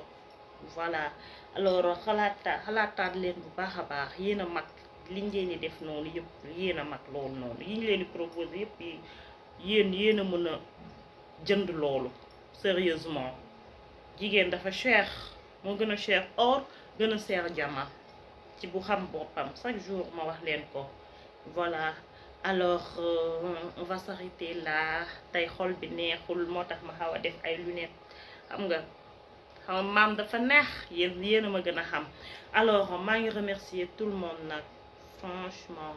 voilà alors xalaataat leen bu baax a baax yéen a mag liñ leen di def noonu yëpp yéen a mag loolu noonu yi ñu leen di proposer yëpp yéen a mën a jënd loolu sérieusement jigéen dafa cher moo gën a cher or gën a cher jama ci bu xam boppam chaque jour ma wax leen ko voilà alors on va s'arrêter là tey xol bi neexul moo tax ma xaw a def ay lunettes xam nga xam maam dafa neex yéen a ma gën a xam alors maa ngi remercier tout le monde nag franchement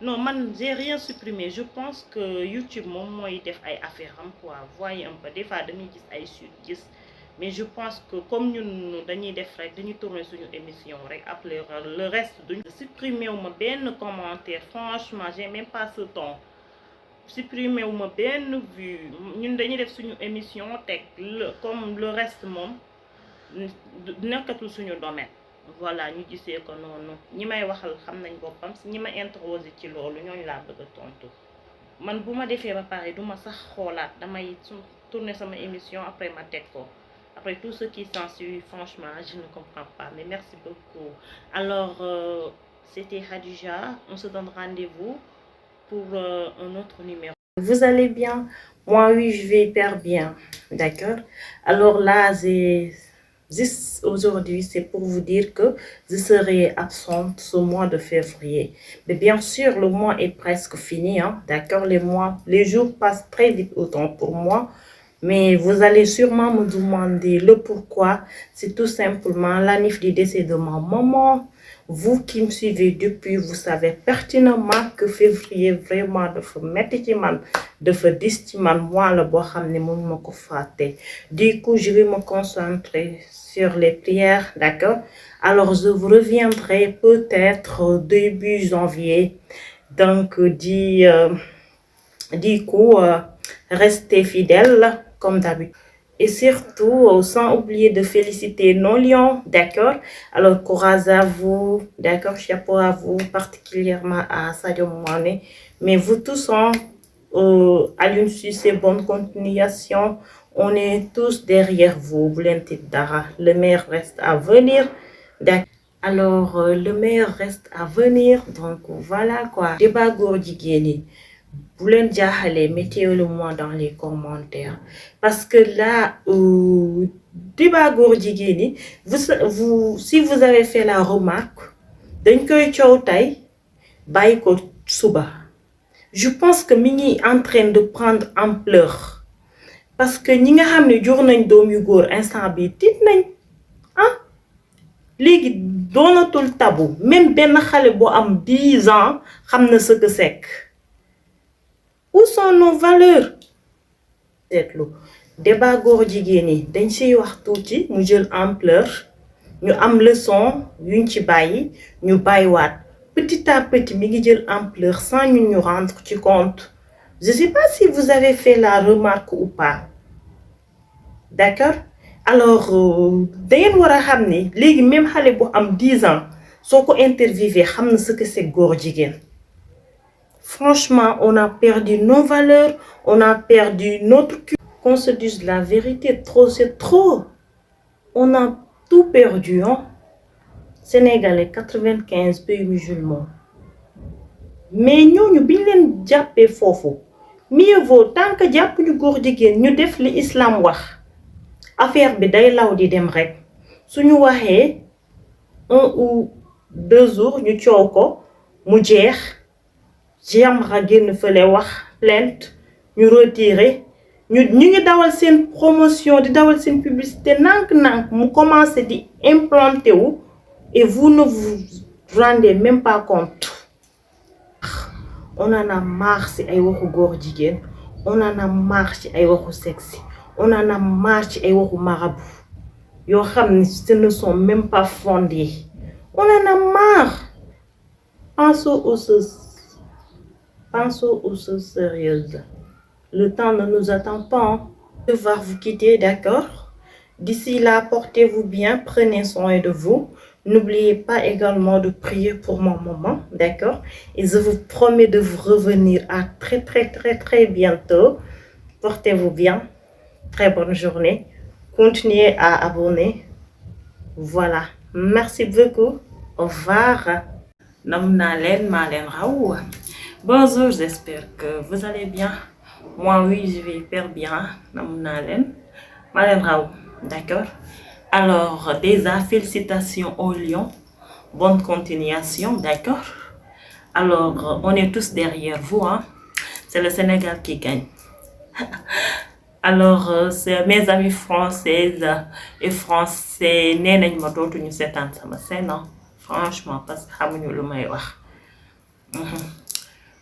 non man j'ai rien supprimé je pense que YouTube moom mooy def ay affaire am quoi voyez un peu des fois dañuy gis ay suite gis mais je pense que comme ñun dañuy def rek dañuy tourner suñu émission rek après le reste duñ supprimer wu ma benn commentaire franchement j'ai même pas ce temps supprimer wu ma benn vue ñun dañuy def suñu émission teg comme le reste moom nekkatul suñu domaine voilà ñu gisee ko noonu ñi may waxal xam nañ boppam ñi ma interroger ci loolu ñooñu laa bëgg a tontu man bu ma defee ba pare duma sax xoolaat damay tourner sama émission après ma teg ko après tout ce qui s'ensuit franchement je ne comprends pas mais merci beaucoup alors c'était Khadija on se donne rendez-vous pour un autre numéro. Vous allez bien? Moi oui, je vais hyper bien, d'accord. Alors là juste aujourd'hui, c'est pour vous dire que je serai absente ce mois de février. Mais bien sûr, le mois est presque fini, hein, d'accord. Les jours passent très vite autant pour moi. Mais vous allez sûrement me demander le pourquoi. C'est tout simplement l'anniversaire du décès de ma maman. Vous qui me suivez depuis, vous savez pertinemment que février vraiment dafa metti ci man dafa dis ci man mois la boo xam ne mënu ma ko fàtte. Du coup, je vais me concentrer sur les prières, d'accord? Alors, je vous reviendrai peut-être début janvier. Donc, du coup, restez fidèles comme d'habitude. Et surtout, sans oublier de féliciter nos lions, d'accord? Alors, courage à vous, d'accord? Chapeau à vous, particulièrement à Sadio Mané. Mais vous tous, Aliou Cissé, bonne continuation. On est tous derrière vous. Le meilleur reste à venir. D'accord? Alors, le meilleur reste à venir. Donc, voilà quoi. Débat góor jigéen yi. Bu leen jaaxalee mettez-le-moi dans les commentaires parce que là débat góor jigéen yi si vous avez fait la remarque dañ koy coow tey bàyyi ko suba je pense que mi ngi en train de prendre ampleur parce que ñi nga xam ne jur nañ doom yu góor instant bi tiit nañ ah léegi doonatul tabou même benn xale bu am 10 ans xam na ce que c'est. Où sont nos valeurs? seetlu débat góor jigéen yi dañ siy wax tuuti mu jël ampleur ñu am leçon yuñ ci bàyyi ñu bàyyiwaat petit à petit mi ngi jël ampleur sans ñu ñu rendre ci compte. Je sais pas si vous avez fait la remarque ou pas. D'accord? Alors da ngeen war a xam ne léegi même xale bu am 10 ans soo ko interviewé xam na ce que c'est góor jigéen. Franchement, on a perdu nos valeurs, on a perdu notre culture. Qu'on se dise la vérité, trop c'est trop. On a tout perdu, hein. Sénégalais, 95 pays musulmans. Mais ñooñu biñ leen jàppee foofu mieux vaut tant que jàpp ñu góor jigéen ñu def li islam wax affaire bi day law di dem rek suñu waxee 1 ou 2 jours ñu coow ko mu jeex Jamra génn fële wax plainte ñu retiré ñu ngi dawal seen promotion di dawal seen publicité nank mu commencé di implanté wu et vous ne vous rendez même pas compte. On en a marre ci ay waxu góor jigéen on en a marre ci ay waxu sexy on en a marre ci ay waxu marabout yoo xam ne ce ne sont même pas fondés. On en a marre. Pensons aux choses sérieuses. Le temps ne nous attend pas. Je vais devoir vous quitter, d'accord? D'ici là, portez-vous bien, prenez soin de vous. N'oubliez pas également de prier pour mon maman, d'accord? Et je vous promets de vous revenir à très bientôt. Portez-vous bien. Très bonne journée. Continuez à abonner. Voilà. Merci beaucoup. Au revoir. Bonjour, j'espère que vous allez bien. Moi, oui, je vais hyper bien. D'accord? Alors, déjà, félicitations aux Lions. Bonne continuation, d'accord? Alors, on est tous derrière vous, hein? C'est le Sénégal qui gagne. Alors, c'est mes amis françaises et français, nenañ ma dootuñu seetaan sama scène, franchement, parce que xamuñu lu may wax.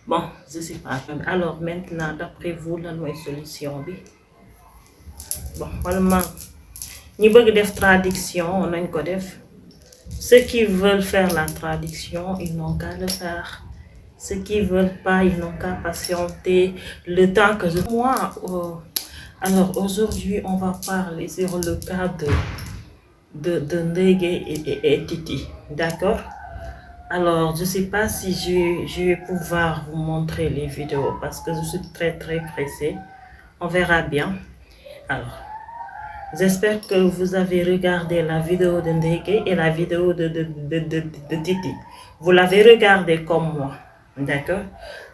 Bon, je sais pas. Alors, maintenant, d'après vous, lan mooy solution bi? Bon, vraiment, ñi bëgg def traduction, nañ ko def. Ceux qui veulent faire la traduction, ils n'ont qu'à le faire. Ceux qui veulent pas, ils n'ont qu'à patienter le temps que je... Moi, alors aujourd'hui, on va parler sur le cas de Ndeye Gueye et Titi, d'accord? Alors, je sais pas si je vais pouvoir vous montrer les vidéos parce que je suis très pressée. On verra bien. Alors, j'espère que vous avez regardé la vidéo de Ndeye Gueye et la vidéo de Titi. Vous l'avez regardé comme moi, d'accord?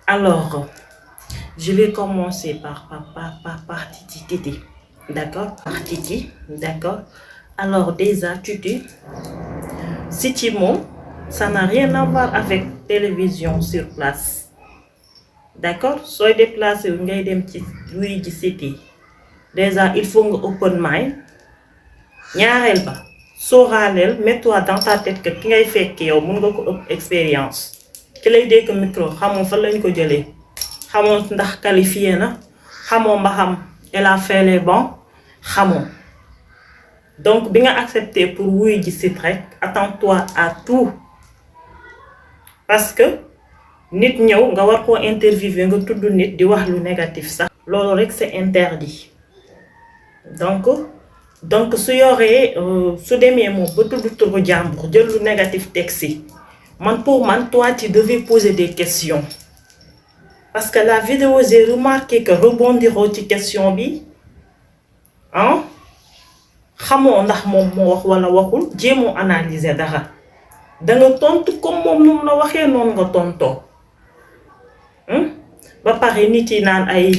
Alors, je vais commencer par Titi, d'accord? Par Titi, d'accord? Alors déjà, Titi, Sitimo, ça n'a rien à voir avec télévision sur place, d'accord? Soyez déplacé ou ngay dem ci wuy ji Siti. Déjà, il faut nga open mind. ñaareel ba sooraaleel, mets-toi dans ta tête que ki ngay fekk yow mën nga ko ëpp expérience. Ki lay dégg micro xamoo fan lañ ko jëlee. Xamoo ndax qualifié na, xamoo mbaxam elle a fait les bons, xamoo. Donc bi nga accepté pour wuy ji sit rek, attends-toi à tout. Parce que nit ñëw nga war koo interviewer nga tudd nit di wax lu négatif sax. Loolu rek c'est interdit. Donc su yoree su demee moom ba tudd turu jàmbur jël lu négatif teg si pour man toi tu devais poser des questions. Parce que la vidéo, j'ai remarqué que rebondir ci question bi, hein, xamoo ndax moom moo wax wala waxul, jéemoo analyser dara. Da nga tontu comme moom nu mu la waxee noonu nga tontoo. Ba pare nit yi naan ay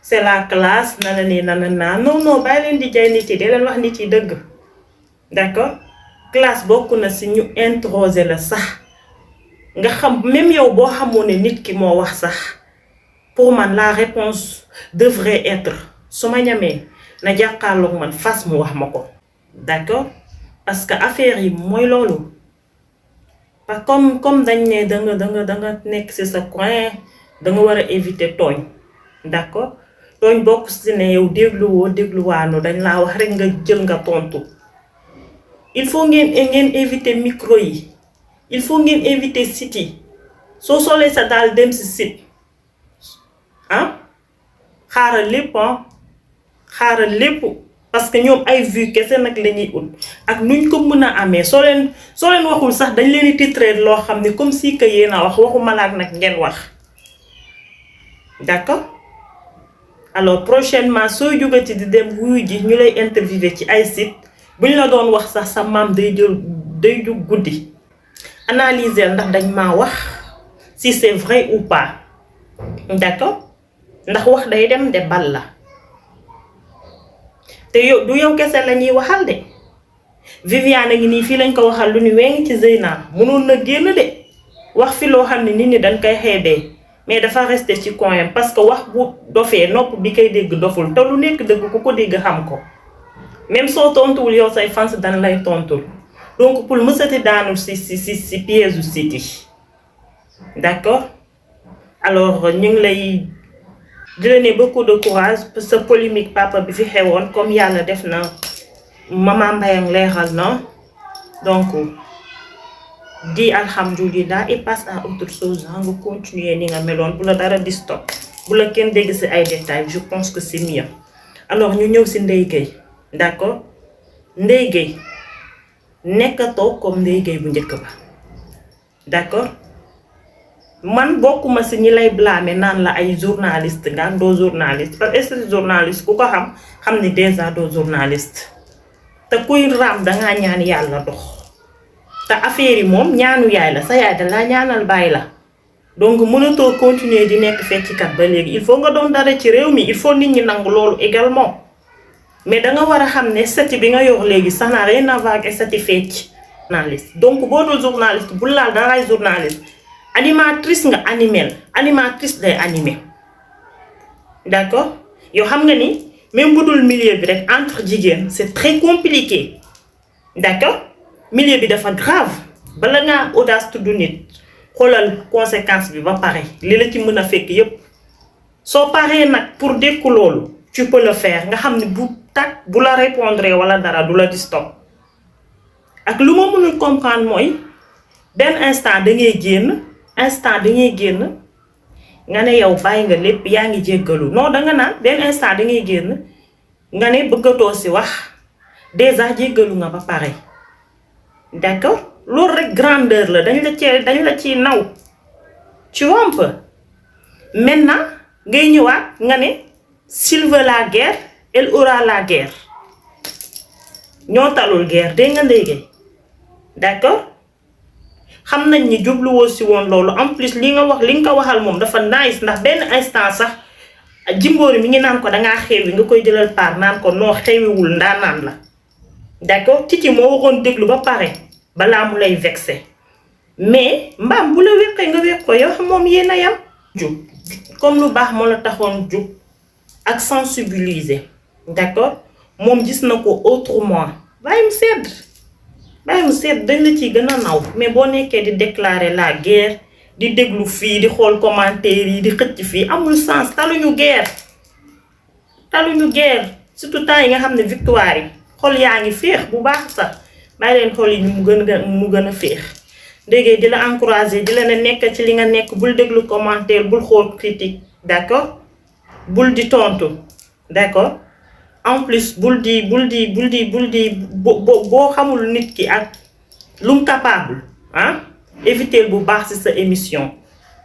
c'est la classe nanana non bàyyi leen di jaay nit yi di leen wax nit yi dëgg. D'accord? Classe bokk na si ñu introsé la sax. Nga xam même yow boo xamoo ne nit ki moo wax sax. pour moi la réponse devrait être su ma ñamee na jàkkaarloog man fas mu wax ma ko d'accord parce que affaire yi mooy loolu pas comme dañ ne da nga nekk ci sa coin da nga war a éviter tooñ d'accord tooñ bokk ci ne yow dégluwaano dañ laa wax rek nga jël nga tontu il faut ngeen éviter micro yi il faut ngeen éviter site yi soo solee sa daal dem ci site xaaral lépp parce que ñoom ay vues kese nag la ñuy ut ak nuñ ko mën a amee soo leen waxul sax dañ leen di titrer loo xam ne comme si que yéen a wax waxu malaak nag ngeen wax d'accord alors prochainement soo jógati di dem wuyu ji ñu lay interviewer ci ay site buñ la doon wax sax sa maam day jug guddi analyser ndax dañ maa wax si c'est vrai ou pas d'accord ndax wax day dem de bal la te yow du yow kese la ñuy waxal de Viviane ngi nii fii lañ ko waxal lu ñu weng ci Zeyna mënoon na génn de wax fi loo xam ne nit ñi dañ koy xeebee mais dafa resté ci coin parce que wax bu dofee nopp bi koy dégg doful te lu nekk dëgg ku ko dégg xam ko même soo tontuwul yow say fans dañ lay tontul donc pour mësati daanu si piège u site d'accord alors ñu ngi lay donner beaucoup de courage pour ce polémique papa bi fi xewoon comme yàlla def na maman Mbayang leeral na donc di alhamdulillah et passe à autre chose nga continuer ni nga meloon bu la dara di stop bu la kenn dégg ci ay détails je pense que c'est mieux alors ñu ñëw ci Ndeye Gueye d'accord Ndeye Gueye nekkatoo comme Ndeye Gueye bu njëkk ba d'accord man bokkuma ci ñi lay blâmer naan la ay journaliste nga doo journaliste parce que journaliste ku ko xam ni déjà doo journaliste te kuy raam dangaa ñaan yàlla dox te affaire yi moom ñaanu yaay la sa yaay da laa ñaanal bàyyi la donc mënatoo continuer di nekk fecckat ba léegi il faut nga doon dara ci réew mi il faut nit ñi nangu loolu également mais danga war a xam ne statut bi nga yor léegi ça n'a rien à voir ak statut fecc journaliste donc boo dul journaliste bu laal daraay journaliste animatrice nga animatrice day animé d'accord yow xam nga ni même bu dul milieu bi rek entre jigéen c'est très compliqué d'accord milieu bi dafa grave bala nga am audace tudd nit xoolal conséquence bi ba pare li la ci mën a fekk yépp soo paree nag pour dékku loolu tu peux le faire nga xam ne bu la répondre wala dara du la di stop ak lu ma mënul comprendre mooy benn instant dangay génn nga ne yow bàyyi nga lépp yaa ngi jéggalu non danga naan benn instant dangay génn nga ne bëggatoo ci wax déjà jéggalu nga ba pare d'accord loolu rek grandeur la dañ la ci naw tu vois un peu maintenant ngay ñëwaat nga ne s'il veut la guerre elle aura la guerre ñoo talul guerre dégg nga Ndeye Gueye d'accord xam nañ ni jubluwoo ci woon loolu en plus li nga ko waxal moom dafa nice ndax benn instant sax Jimbori mi ngi naan ko dangaa xewi nga koy jëlal paar naan ko noo xewiwul ndaa naan la d'accord Titi moo waroon déglu ba pare balaa mu lay vexé mais mbaam bu la wéqee nga wéq ko yow moom yéen a yam jub comme lu baax moo la taxoon jub ak sensibiliser d'accord moom gis na ko autrement bàyyi mu sedd dañ la ciy gën a naw mais boo nekkee di déclarer la guerre di déglu fii di xool commentaires yi di xëcc fii amul sens taluñu guerre surtout temps yi nga xam ne victoire yi xol yaa ngi féex bu baax sax bàyyi leen xol yi mu gën a féex léegi di la encourager di la ne nekk ci li nga nekk bul déglu commentaire bul xool critique d'accord bul di tontu d'accord en plus bul di boo xamul nit ki ak lum capable éviter bu baax ci sa émission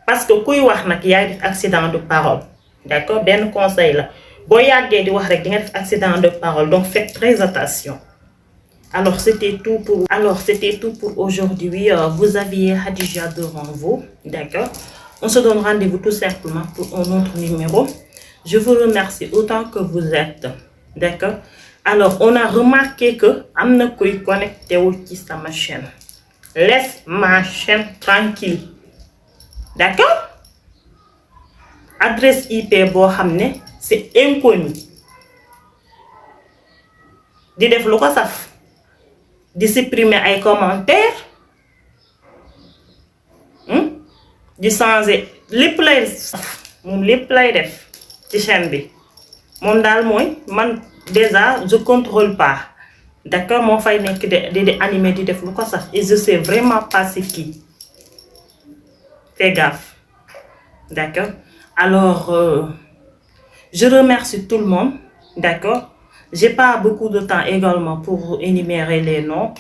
parce que kuy wax nag yaay def accident de parole d'accord benn conseil la boo yàggee di wax rek di nga def accident de parole donc faites très attention. Alors c'était tout pour aujourd'hui. Vous aviez Khadija devant vous, d'accord? On se donne rendez-vous tout simplement pour un autre numéro. Je vous remercie autant que vous êtes, d'accord? Alors on a remarqué que amna koy connecté wu ci sama chaîne. Laisse ma chaîne tranquille, d'accord? adresse IP boo xam ne c'est inconnu di def lu ko saf di supprimer ay commentaires di changer lépp lay saf moom lépp lay def ci chaîne bi moom daal mooy man déjà je contrôle pas d'accord moo fay nekk di animer di def lu ko saf et je sais vraiment pas c'est qui fais gaffe d'accord alors je remercie tout le monde d'accord j'ai pas beaucoup de temps également pour énumérer les noms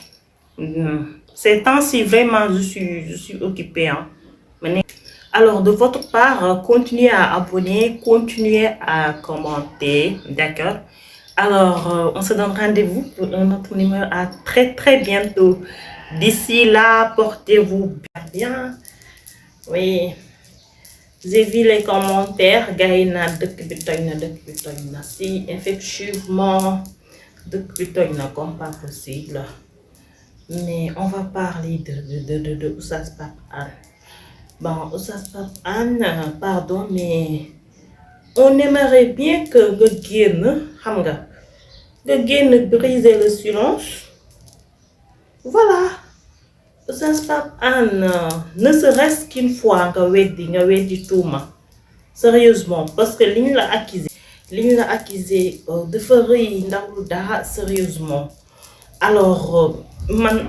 ces temps-ci vraiment je suis occupée hein. Alors de votre part continuez à abonner, continuez à commenter, d'accord. Alors on se donne rendez-vous pour un autre numéro à très bientôt. D'ici là portez-vous bien. Oui, j'ai vu les commentaires gars yi naan dëkk bi toj na si effectivement dëkk bi toj na comme pas possible, mais on va parler de Oustaz Pape Hann. Bon, Oustaz Pape Hann, pardon, mais on aimerait bien que nga génn briser le silence. Voilà. Oustaz Pape Hann, ne serait-ce qu'une fois nga weddi tuuma. Sérieusement, parce que liñ la accusé dafa rëy ndawul dara sérieusement. Alors man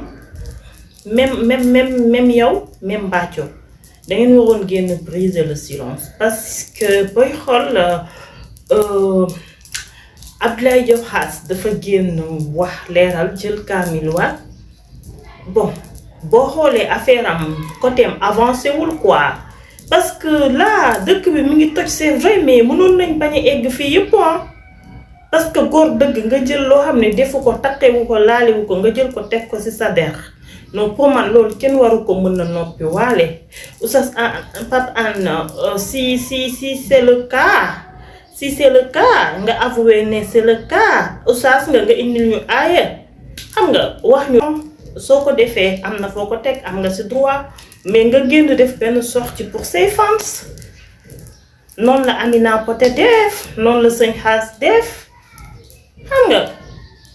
même yow même Bathio da ngeen waroon génn briser le silence parce que booy xool Abdoulaye Diop Khass dafa génn wax leeral jël kaamil waat bon boo xoolee affaire am côté am avancé wul quoi parce que là dëkk bi mi ngi toj c'est vrai mais mënoon nañ bañ a egg fii yëpp parce que góor dëgg nga jël loo xam ne defu ko takkewu ko laalewu ko nga jël ko teg ko ci sa der non pour man loolu kenn waru ko mën na noppi waale Oustaz Pape Hann si c'est le cas nga avoué ne c'est le cas Oustaz nga indil ñu aaya xam nga wax ñu soo ko defee am na foo ko teg am nga ci droit mais nga génn def benn sortie pour ses fans noonu la Amina Poté def noonu la Sëñ Xaas def xam nga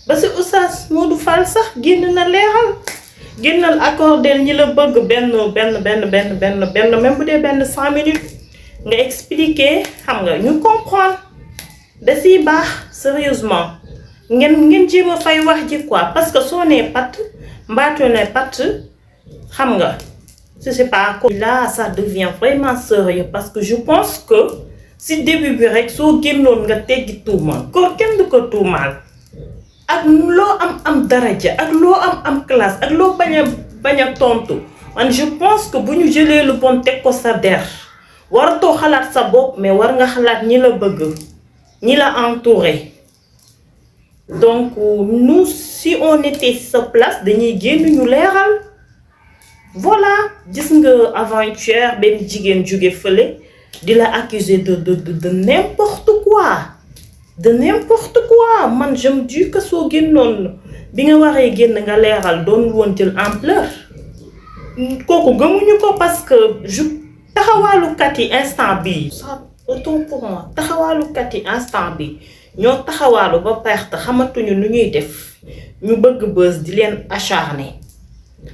ba ci Oustaz Modou Fall sax génn na leeral génnal accordel ñi la bëgg benn même bu dee benn 100 minutes nga expliquer xam nga ñu comprendre da ciy baax sérieusement ngeen jéem a fay wax ji quoi parce que soo nee pat mbaatoo ne pat xam nga je sais pas là ça devient vraiment sérieux parce que je pense que si début bi rek soo génnoon nga teggi tuuma góor kenn du ko tuumaal ak loo am daraja ak loo am classe ak loo bañ a tontu man je pense que bu ñu jëlee lu bon teg ko sa der waratoo xalaat sa bopp mais war nga xalaat ñi la bëgg ñi la entouré donc nous si on était sa place dañuy génn ñu leeral voilà gis nga avant-hier benn jigéen jóge fële di la accuser de n'importe quoi man je me dis que soo génnoon bi nga waree génn nga leeral doon woon jël ampleur kooku gëmuñu ko parce que taxawaalukat yi instant bi ça autant pour moi taxawaalukat yi instant bi ñoo taxawaalu ba perte xamatuñu nu ñuy def ñu bëgg buzz di leen acharné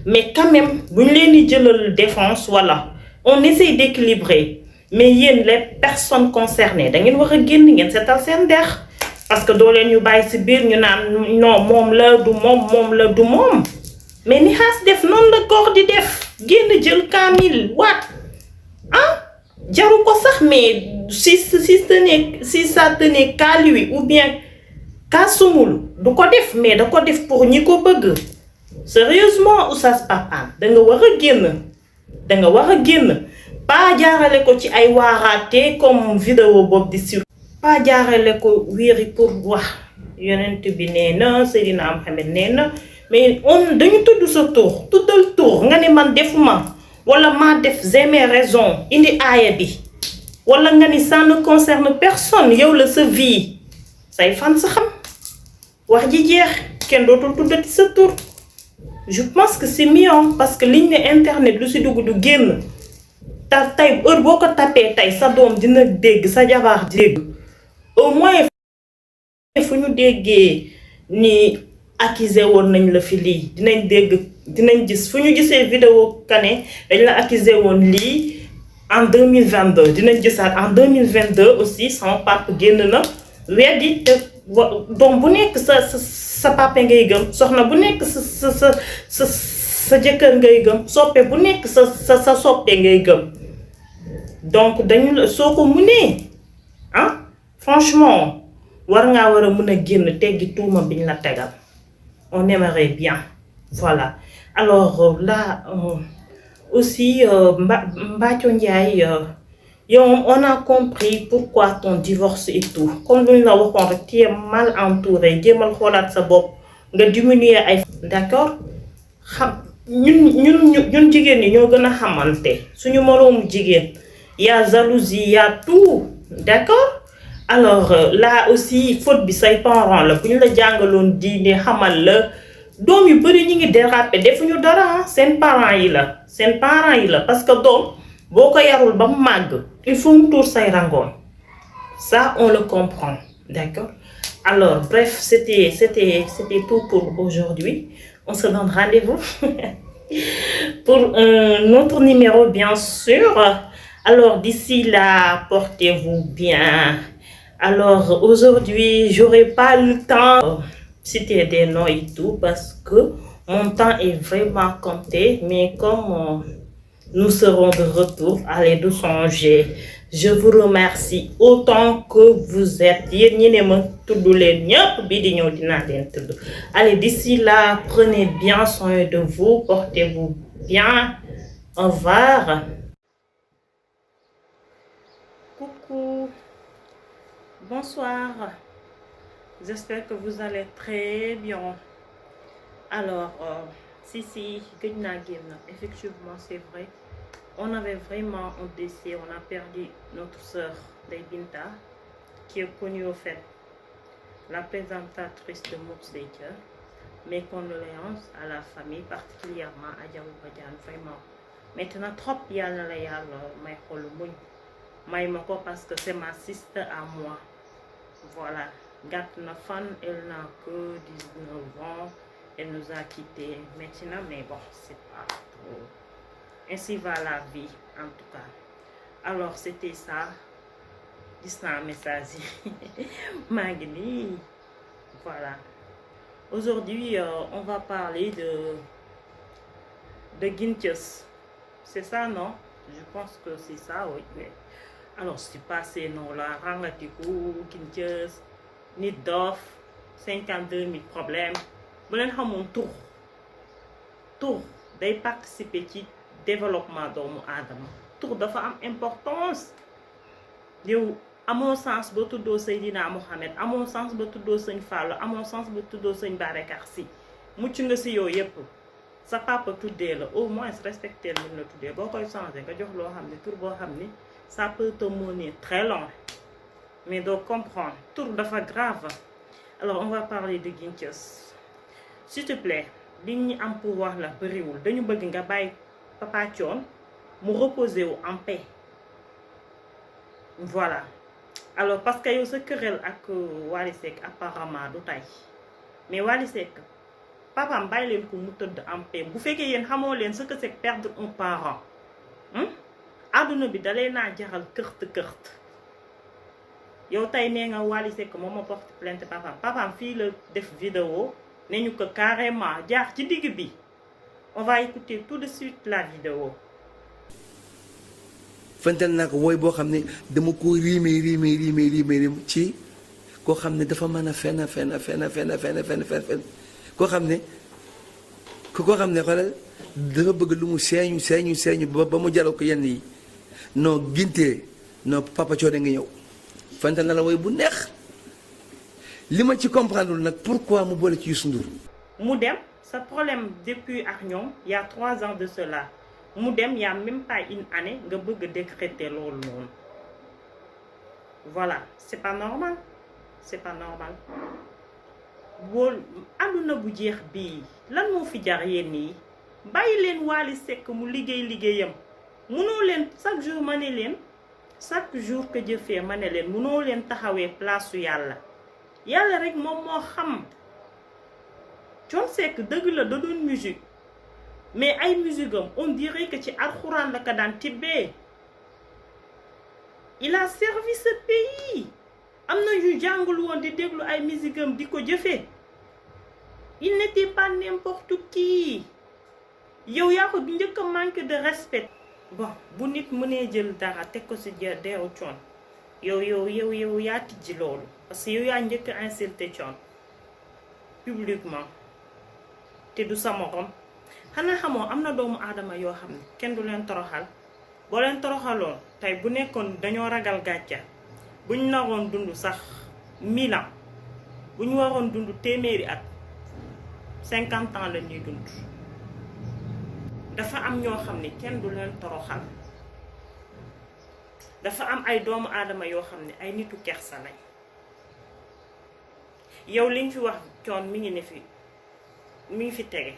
mais quand même bu ñu leen di jëlal défense voilà on essaie d'équilibrer mais yéen les personnes concernées da ngeen war a génn ngeen seetal seen dex parce que doo leen ñu bàyyi ci biir ñu naan non moom la du moom mais ni xaas def noonu la góor di def génn jël kaamil waat jaru ko sax mais si ça tenait qu'à lui ou bien qu'à Soumboulou du ko def mais da ko def pour ñi ko bëgg sérieusement Oustaz Pape Hann da nga war a génn pas jaarale ko ci ay waaraate comme vidéo boobu di sur pas jaarale ko wéeri pour wax yonent bi nee na Seydina Mohamed nee na mais dañu tudd sa tur tuddal tur nga ne man defuma wala maa def j'ai mes raisons indi aaya bi wala nga ni ça ne concerne personne yow la sa vie say fan sa xam wax ji jeex kenn dootul tuddati sa tur je pense que c'est mieux parce que ligne internet lu ci dugg du génn tey heure boo ko tapé tey sa doom dina dégg sa jabar dégg au moins fu ñu déggee ni accusé woon nañ la fi lii dinañ dégg dinañ gis fu ñu gisee vidéo kane dañ la accusé woon lii en 2022 dinañ gisaat en 2022 aussi sama papa génn na weddi te doom bu nekk sa papa ngay gëm soxna bu nekk sa jëkkër ngay gëm soppe bu nekk sa soppe ngay gëm donc dañu la soo ko munee ah franchement war ngaa war a mën a génn teggi tuuma biñ la tegal on aimerait bien voilà alors là aussi Mbathio Ndiaye yow on a compris pourquoi ton divorce et tout comme luñ la waxoon rek tu es mal entouré jéemal xoolaat sa bopp nga diminuer ay d'accord xam ñun jigéen ñi ñoo gën a xamante suñu moroomu jigéen y a jalousie y a tout d'accord alors là aussi faute bi say parents la bu ñu la jàngaloon diine xamal la doom yu bari ñi ngi déraper defuñu dara seen parents yi la parce que doom boo ko yarul ba mu màgg il faut mu tuur say rangoon ça on le comprend d'accord alors bref c'était tout pour aujourd'hui on se donne rendez-vous pour un autre numéro bien sûr alors d'ici là portez-vous bien. Alors aujourd'hui j'aurai pas le temps de citer des noms et tout parce que mon temps est vraiment compté mais comme nous serons de retour allez de songer je vous remercie autant que vous êtes yéen ñi ne ma tudd leen ñëpp bii di ñëw dinaa leen tudd allez d'ici là prenez bien soin de vous portez-vous bien au revoir. Coucou. Bonsoir, j'espère que vous allez très bien. Alors, si, effectivement c'est vrai, on avait vraiment un décès, on a perdu notre sœur Binta, qui est connue au fait, la présentatrice de Mourseïka. Mes condoléances à la famille, particulièrement à Diabou Badiane, vraiment. Maintenant, trop yalla la yalla may xol muñ may mako parce que c'est ma sister à moi. Voilà, gàtt na fan, elle n'a que 19 ans, elle nous a quittés maintenant, mais bon, c'est pas trop. Ainsi va la vie, en tout cas. Alors, c'était ça. Gis naa message yi maa ngi nii. Voilà. Aujourd'hui, on va parler de Guinthios. C'est ça, non? Je pense que c'est ça, oui. Alors, c'est pas ces noms-là. Rangatikou, Guinthios, Nit Dof, 52 000 problèmes. Vous savez, tour day participer ci développement doomu aadama. Tour dafa am importance. Yow amoo sens ba tuddoo Seydina Mohamed, amoo sens ba tuddoo Sëñ Fallu, amoo sens ba tuddoo Sëñ Babacar Sy. Mucc nga si yow yépp. Sa papa tuddee la au moins respecter lu la tuddee boo koy changer nga jox loo xam ne tur boo xam ne ça peut te mener très loin mais doo comprendre tur dafa grave. Alors on va parler de Guinthios. S'il te plaît li ñu am pour wax la bëriwul dañu bëgg nga bàyyi Papa Thione mu reposer wu en paix. Voilà. Alors parce que yow sa querelle ak Wally Seck apparemment du tay mais Wally Seck papaam bàyyi leen ko mu tëdd en paix bu fekkee yéen xamoo leen ce que c'est perdre un parent àdduna bi dalee naa jaral kërt yow tey nee nga Wally Seck moom ma porte plainte papaam fii la def vidéo ne ñu ko carrément jaar ci digg bi. On va écouter tout de suite la vidéo. fantal naa ko wooy boo xam ne dama ko riime ci koo xam ne dafa mën a fen koo xam ne xoolal dafa bëgg lu mu seeñu ba mu jaral ko yenn yi non gintee non Papa Thione nga ñëw fantal na la wooy bu neex li ma ci comprendre nag pourquoi mu boole ci Youssou Ndour mu dem sa problème depuis ak ñoom il y a 3 ans de cela mu dem y a même pas une année nga bëgg a décréter loolu noonu voilà c'est pas normal bool àdduna bu jeex bii lan moo fi jar yéen yi bàyyi leen Wally Seck mu liggéeyam munoo leen chaque jour ma ne leen chaque jour que Dieu fait ma ne leen munoo leen taxawee place su yàlla yàlla rek moom moo xam. Thione Seck dëgg la da doon musique mais ay musique am on dirait que ci alxuraan la ko daan tibbee il a servi ce pays am na ñu jàngul woon di déglu ay musique am di ko jëfee il n'était pas n'importe qui yow yaa ko njëkk a manque de respect. bon bu nit mënee jël dara teg ko ci deewu Thione yow yaa tijji loolu parce que yow yaa njëkk a insulté Thione publiquement te du sa morom xanaa xamoo am na doomu aadama yoo xam ne kenn du leen toroxal boo leen toroxaloon tey bu nekkoon dañoo ragal gàcca buñ naroon dund sax 1000 ans buñ waroon dund téeméeri at 50 ans la ñuy dund dafa am ñoo xam ne kenn du leen toroxal dafa am ay doomu aadama yoo xam ne ay nitu kersa lañ yow li nga fi wax Thione mi ngi fi tege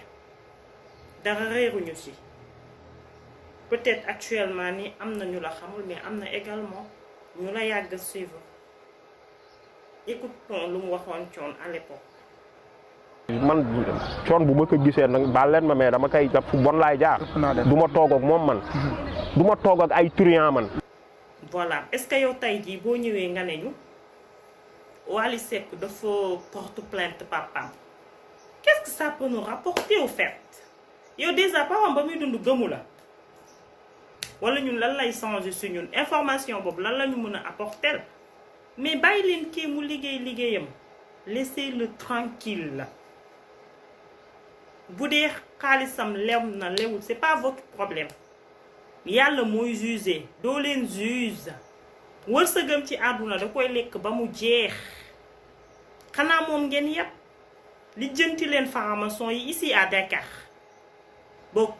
dara réeruñu ci peut-être actuellement ni am na ñu la xamul mais am na également ñu la yàgg suivre écoutons lu mu waxoon Thione à l'époque. man Thione bu ma ko gisee nag baal leen ma mais dama koy def fu bon laay jaar. du ma toog ak moom man. du ma toog ak ay truand man. voilà est-ce que yow tey jii boo ñëwee nga ne ñu Wally Seck dafa porte plainte papaam qu'est-ce que ça peut nous rapporter au fait yow déjà papaam ba muy dund gëmu la wala ñun lan lay changer si ñun information boobu lan la ñu mën a apporter mais bàyyi leen kii mu liggéeyam laissez-le tranquille la bu dee xaalisam lew na lewul c'est pas votre problème yàlla mooy juger doo leen juge wërsëgam ci àdduna da koy lekk ba mu jeex xanaa moom ngeen yépp lijjanti leen franc-maçon yi ici à Dakar boog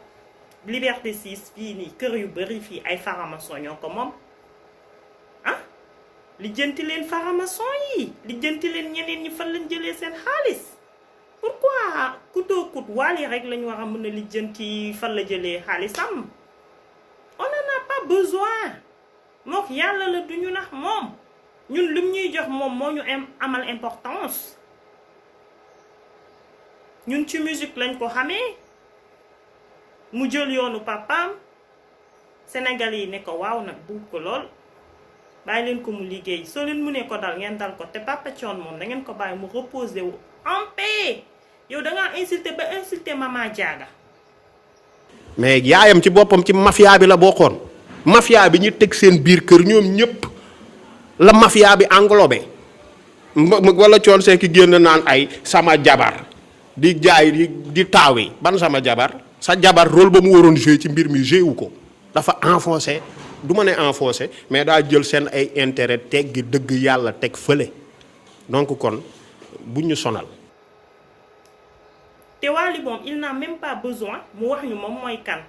Liberté 6 fii nii kër yu bari fii ay franc-maçon ñoo ko moom ah lijjanti leen franc-maçon yi lijjanti leen ñeneen ñi fan lañ jëlee seen xaalis pourquoi kutoo kut Wally rek lañu war a mën a lijjanti fan la jëlee xaalisam on n'en a pas besoin mook yàlla la duñu nax moom ñun lim ñuy jox moom moo ñu amal importance ñun ci musique lañ ko xamee mu jël yoonu papaam Sénégal yi ne ko waaw nag buub ko lool bàyyi leen ko mu liggéey soo leen mënee ko dal ngeen dal ko te Papa Thione moom da ngeen ko bàyyi mu reposer wu en paix yow dangaa insulté ba insulté Mama Diaga mais yaayam ci boppam ci mafia bi la bokkoon mafia bi ñu teg seen biir kër ñoom ñëpp la mafia bi englobé wala Thione Seck génn naan ay sama jabar di jaay di taawi ban sama jabar sa jabar rôle ba mu waroon joué ci mbir mi joué wu ko dafa enfoncé du ma ne enfoncé mais daa jël seen ay intérêt teggi dëgg yàlla teg fële donc kon bu ñu sonal. te Wally moom il n'a même pas besoin mu wax ñu moom mooy kan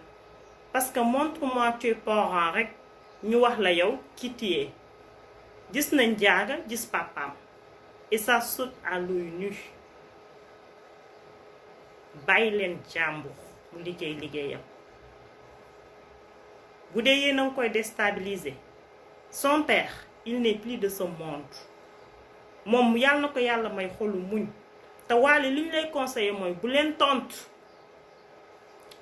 parce que montre-moi tes parents rek ñu wax la yow ki tiyee gis nañ Diaga gis papaam et ça saute à l'œil nu bàyyi leen jàmbur mu liggéeyam bu dee yéen a ngi koy déstabiliser son père il n'est plus de ce monde moom yàlla na ko yàlla may xolu muñ te Wally li ñu lay conseiller mooy bu leen tontu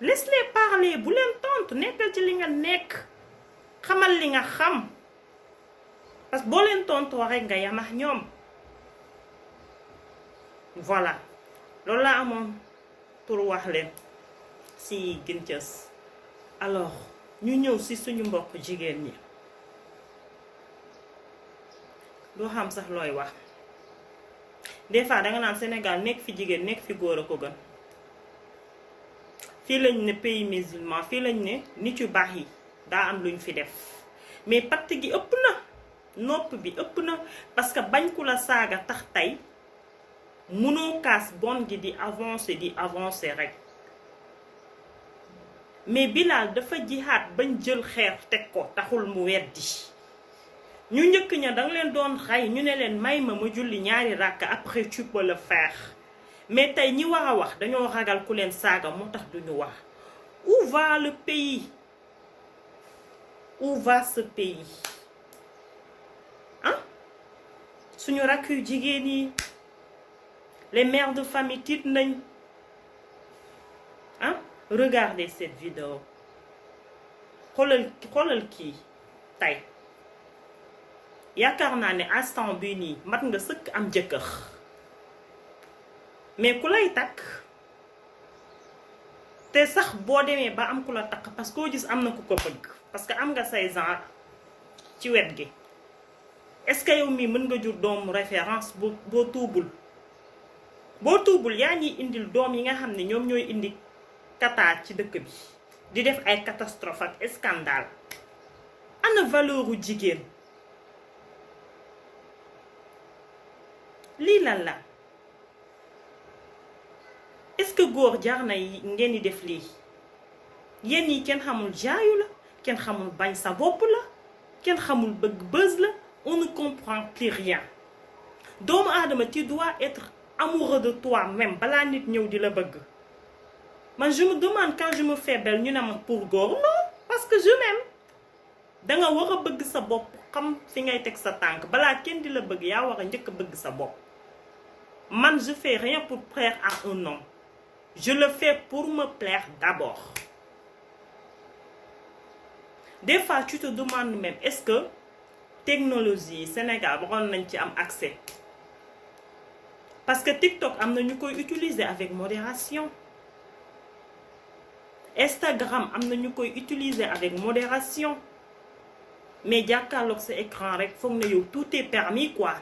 laisse-les parler bu leen tontu nekkal ci li nga nekk xamal li nga xam parce que boo leen tontu rek nga yamax ñoom voilà loolu laa amoon pour wax leen si Guinthieus alors ñu ñëw si suñu mbokk jigéen ñi doo xam sax looy wax des fois danga naan Sénégal nekk fi jigéen nekk fi góor a ko gën fii lañ ne pays musulman fii lañ ne nit yu baax yi daa am luñ fi def mais patt gi ëpp na nopp bi ëpp na parce que bañ ku la saaga tax tey mënoo kaas bon gi di avancer rek mais Bilal dafa jihaat bañ jël xeer teg ko taxul mu weddi ñu njëkk ña danga leen doon xay ñu ne leen may ma julli ñaari ràkk après tu peux le faire mais tey ñi war a wax dañoo ragal ku leen saaga moo tax duñu wax où va le pays où va ce pays ah suñu rakk yu jigéen yi les mères de famille tiit nañ ah regardez cette vidéo xoolal kii tey yaakaar naa ne instant bii nii mat nga sëkk am jëkkër mais ku lay takk te sax boo demee ba am ku la takk parce que koo gis am na ku ko bëgg parce que am nga say genre ci wet gi est-ce que yow mii mën nga jur doomu référence boo tuubul yaa ngi indil doom yi nga xam ne ñoom ñooy indi kata ci dëkk bi di def ay catastrophe ak scandale ana valeuru jigéen lii lan la est-ce que góor jar na ngeen di def lii yéen yi kenn xamul jaayu la kenn xamul bañ sa bopp la kenn xamul bëgg buzz la on ne comprend plus rien doomu aadama tu dois être amoureux de toi-même balaa nit ñëw di la bëgg man je me demande quand je me fais belle ñu ne ma pour góor non parce que je m'aime danga war a bëgg sa bopp xam fi ngay teg sa tànk balaa kenn di la bëgg yaa war a njëkk a bëgg sa bopp man je fais rien pour plaire à un homme je le fais pour me plaire d'abord des fois tu te demandes même est-ce que technologie Sénégal waroon nañ ci am accès parce que TikTok am na ñu koy utiliser avec modération Instagram am na ñu koy utiliser avec modération mais jàkkaarloog sa écran rek foog na yow tout est permis quoi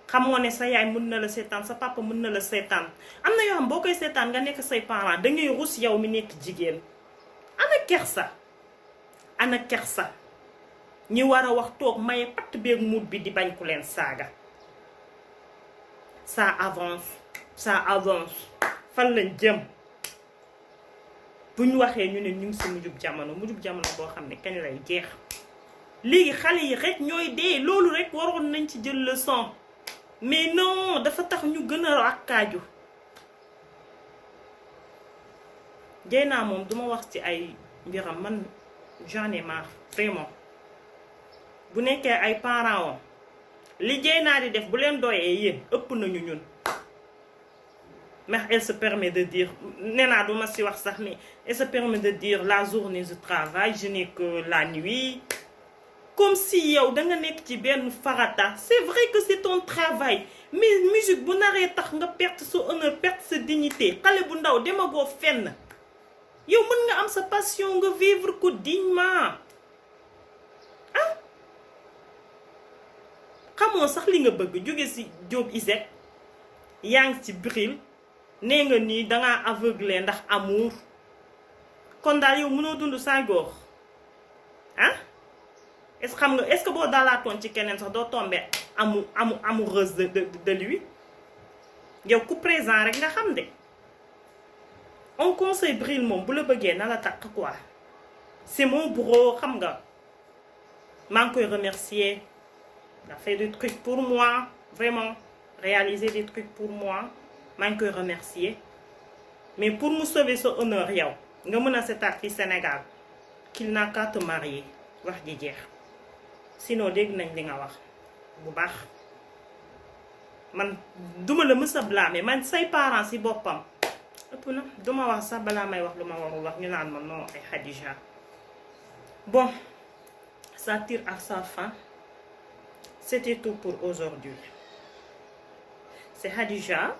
xamoo ne sa yaay mën na la seetaan sa papa mën na la seetaan am na yoo xam boo koy seetaan nga nekk say parents da ngay rus yow mi nekk jigéen ana kersa ñi war a wax toog maye patt beeg muut bi di bañ ku leen saaga ça avance fan lañ jëm bu ñu waxee ñu ne ñu ngi si mujjub jamono boo xam ne kañ lay jeex léegi xale yi rek ñooy dee loolu rek waroon nañ ci jël leçon mais non dafa tax ñu gën a rakkaaju Dieyna moom duma wax ci ay mbiram man j'en ai marre vraiment bu nekkee ay parents om li Dieyna di def bu leen doyee yéen ëpp nañu ñun mais elle se permet de dire nee naa duma si wax sax mais elle se permet de dire la journée je travaille je n'ai que la nuit comme si yow da nga nekk ci benn farata c'est vrai que c'est ton travail mais musique bu naree tax nga perte sa honneur perte sa dignité xale bu ndaw demagoo fenn yow mën nga am sa passion nga vivre ko dignement ah xamoo sax li nga bëgg jóge ci Job Isaac yaa ngi ci Bril nee nga nii dangaa aveuglé ndax amour kon daal yow mënoo dund saa góor ah est-ce que boo daalaatoon ci keneen sax doo tombé amoureuse de lui yow ku présent rek nga xam de on conseille Bril moom bu la bëggee na la takk quoi c'est mon bro xam nga maa ngi koy remercier il a fait des trucs pour moi vraiment réaliser des trucs pour moi maa ngi koy remercier mais pour mu sauver sa honneur yow nga mën a seetaat fi Sénégal qu'il n'a qu'à te marier wax ji jeex sinon dégg nañ li nga wax bu baax man duma la mës a blâmer man say parents si boppam ëpp na duma wax sax balaa may wax lu ma warul wax ñu naan ma non ay Khadija bon ça tire à sa fin c'était tout pour aujourd'hui c'est Khadija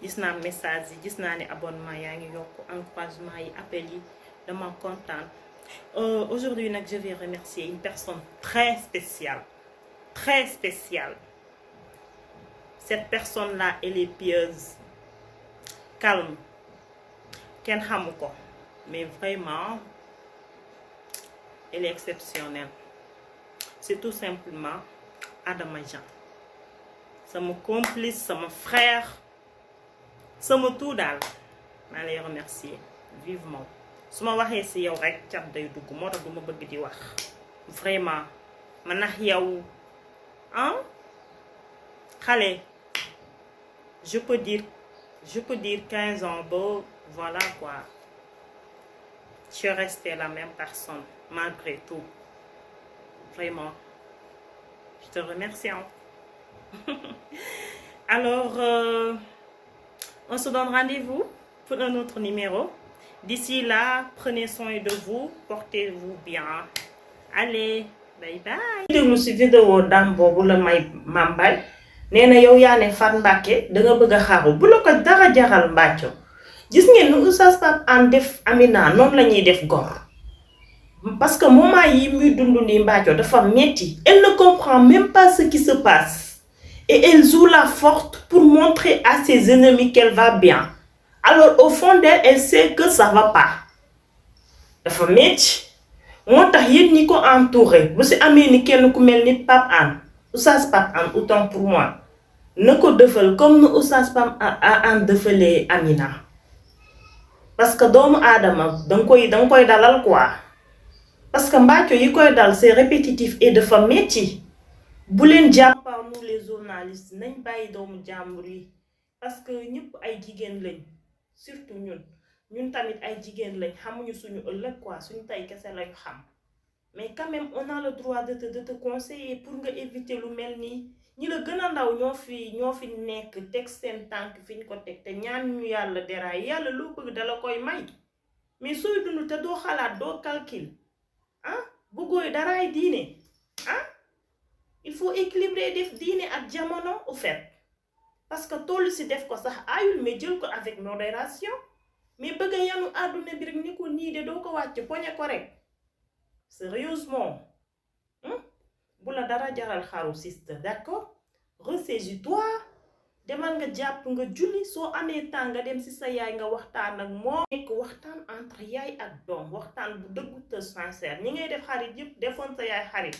gis naa message yi gis naa ne abonnement yaa ngi yokk encouragement yi appel yi dama kontaan aujourd'hui nag je vais remercier une personne très spéciale cette personne là elle est pieuse calme kenn xamu ko mais vraiment elle est exceptionnelle c'est tout simplement Adama Jean sama complice sama frère sama tout daal maa lay remercier vivement su ma waxee ci yow rek cat day dugg moo tax du ma bëgg di wax vraiment ma nax yow ah xale je peux dire 15 ans ba voilà quoi tu es restée la même personne malgré tout. Vraiment. Je te remercie. Alors, on se donne rendez-vous pour un autre numéro. D'ici là, prenez soin de vous, portez-vous bien. Allez, bye bye. déglu si vidéo dam boobu la may mambay nee na yow yaa ne Fat Mbacké da nga bëgg a xaru bu la ko dara jaral mbàcco gis ngeen nu Oustaz Pape Hann def Amina noonu la ñuy def gor parce que moment yi muy dund ni mbàcco dafa metti. Elle ne comprend même pas ce qui se passe et elle joue la forte pour montrer à ses ennemis qu'elle va bien. Alors au fond d'elle, elle sait que ça va pas. Dafa metti moo tax yéen ñi ko entouré bu si amee ni kenn ku mel ni Pape Hann Oustaz Pape Hann autant pour moi na ko defal comme nu Oustaz Pape Hann defalee Amina parce que doomu aadama danga koy dalal quoi parce que mbàcco yi koy dal c'est répétitif et dafa metti bu leen jàpp par nous les journalistes nañ bàyyi doomu jàmbur yi parce que ñëpp ay jigéen lañ surtout ñun tamit ay jigéen lañ xamuñu suñu ëllëg quoi suñu tay kese lañ xam mais quand même on a le droit de te conseiller pour nga éviter lu mel nii ñi la gën a ndaw ñoo fi nekk teg seen tànk fi ñu ko teg te ñaan ñu yàlla deraay yàlla loo bëgg dala koy may mais sooy dund te doo xalaat doo calcul bëggooy daraay diine il faut équilibrer def diine ak jamono au fait parce que tollu si def ko sax ayul mais jël ko avec modération mais bëgg a yanu àdduna bi rek ni ko nii de doo ko wàcc poñe ko rek sérieusement bu la dara jaral xaru sister d'accord ressaisis-toi demal nga jàpp nga julli soo amee temps nga dem ci sa yaay nga waxtaan ak moom nekk waxtaan entre yaay ak doom waxtaan bu dëggu te sincère ñi ngay def xarit yépp defoon sa yaay xarit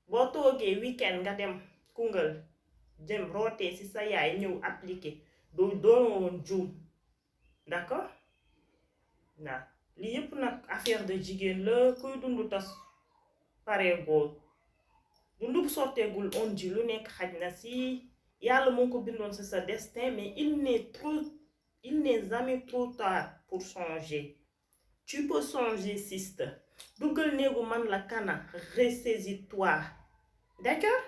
boo toogee weekend nga dem Koungheul dem rootee ci sa yaay ñëw appliqué doonoon juum d'accord waaw lii yépp nag affaire de jigéen la kuy dund tas pareegoo dundu sotteegul on ji lu nekk xaj na si yàlla moo ko bindoon ci sa destin mais il n'est jamais trop tard pour changer. Tu peux changer sister duggal néegu man la kana ressaisis-toi d'accord.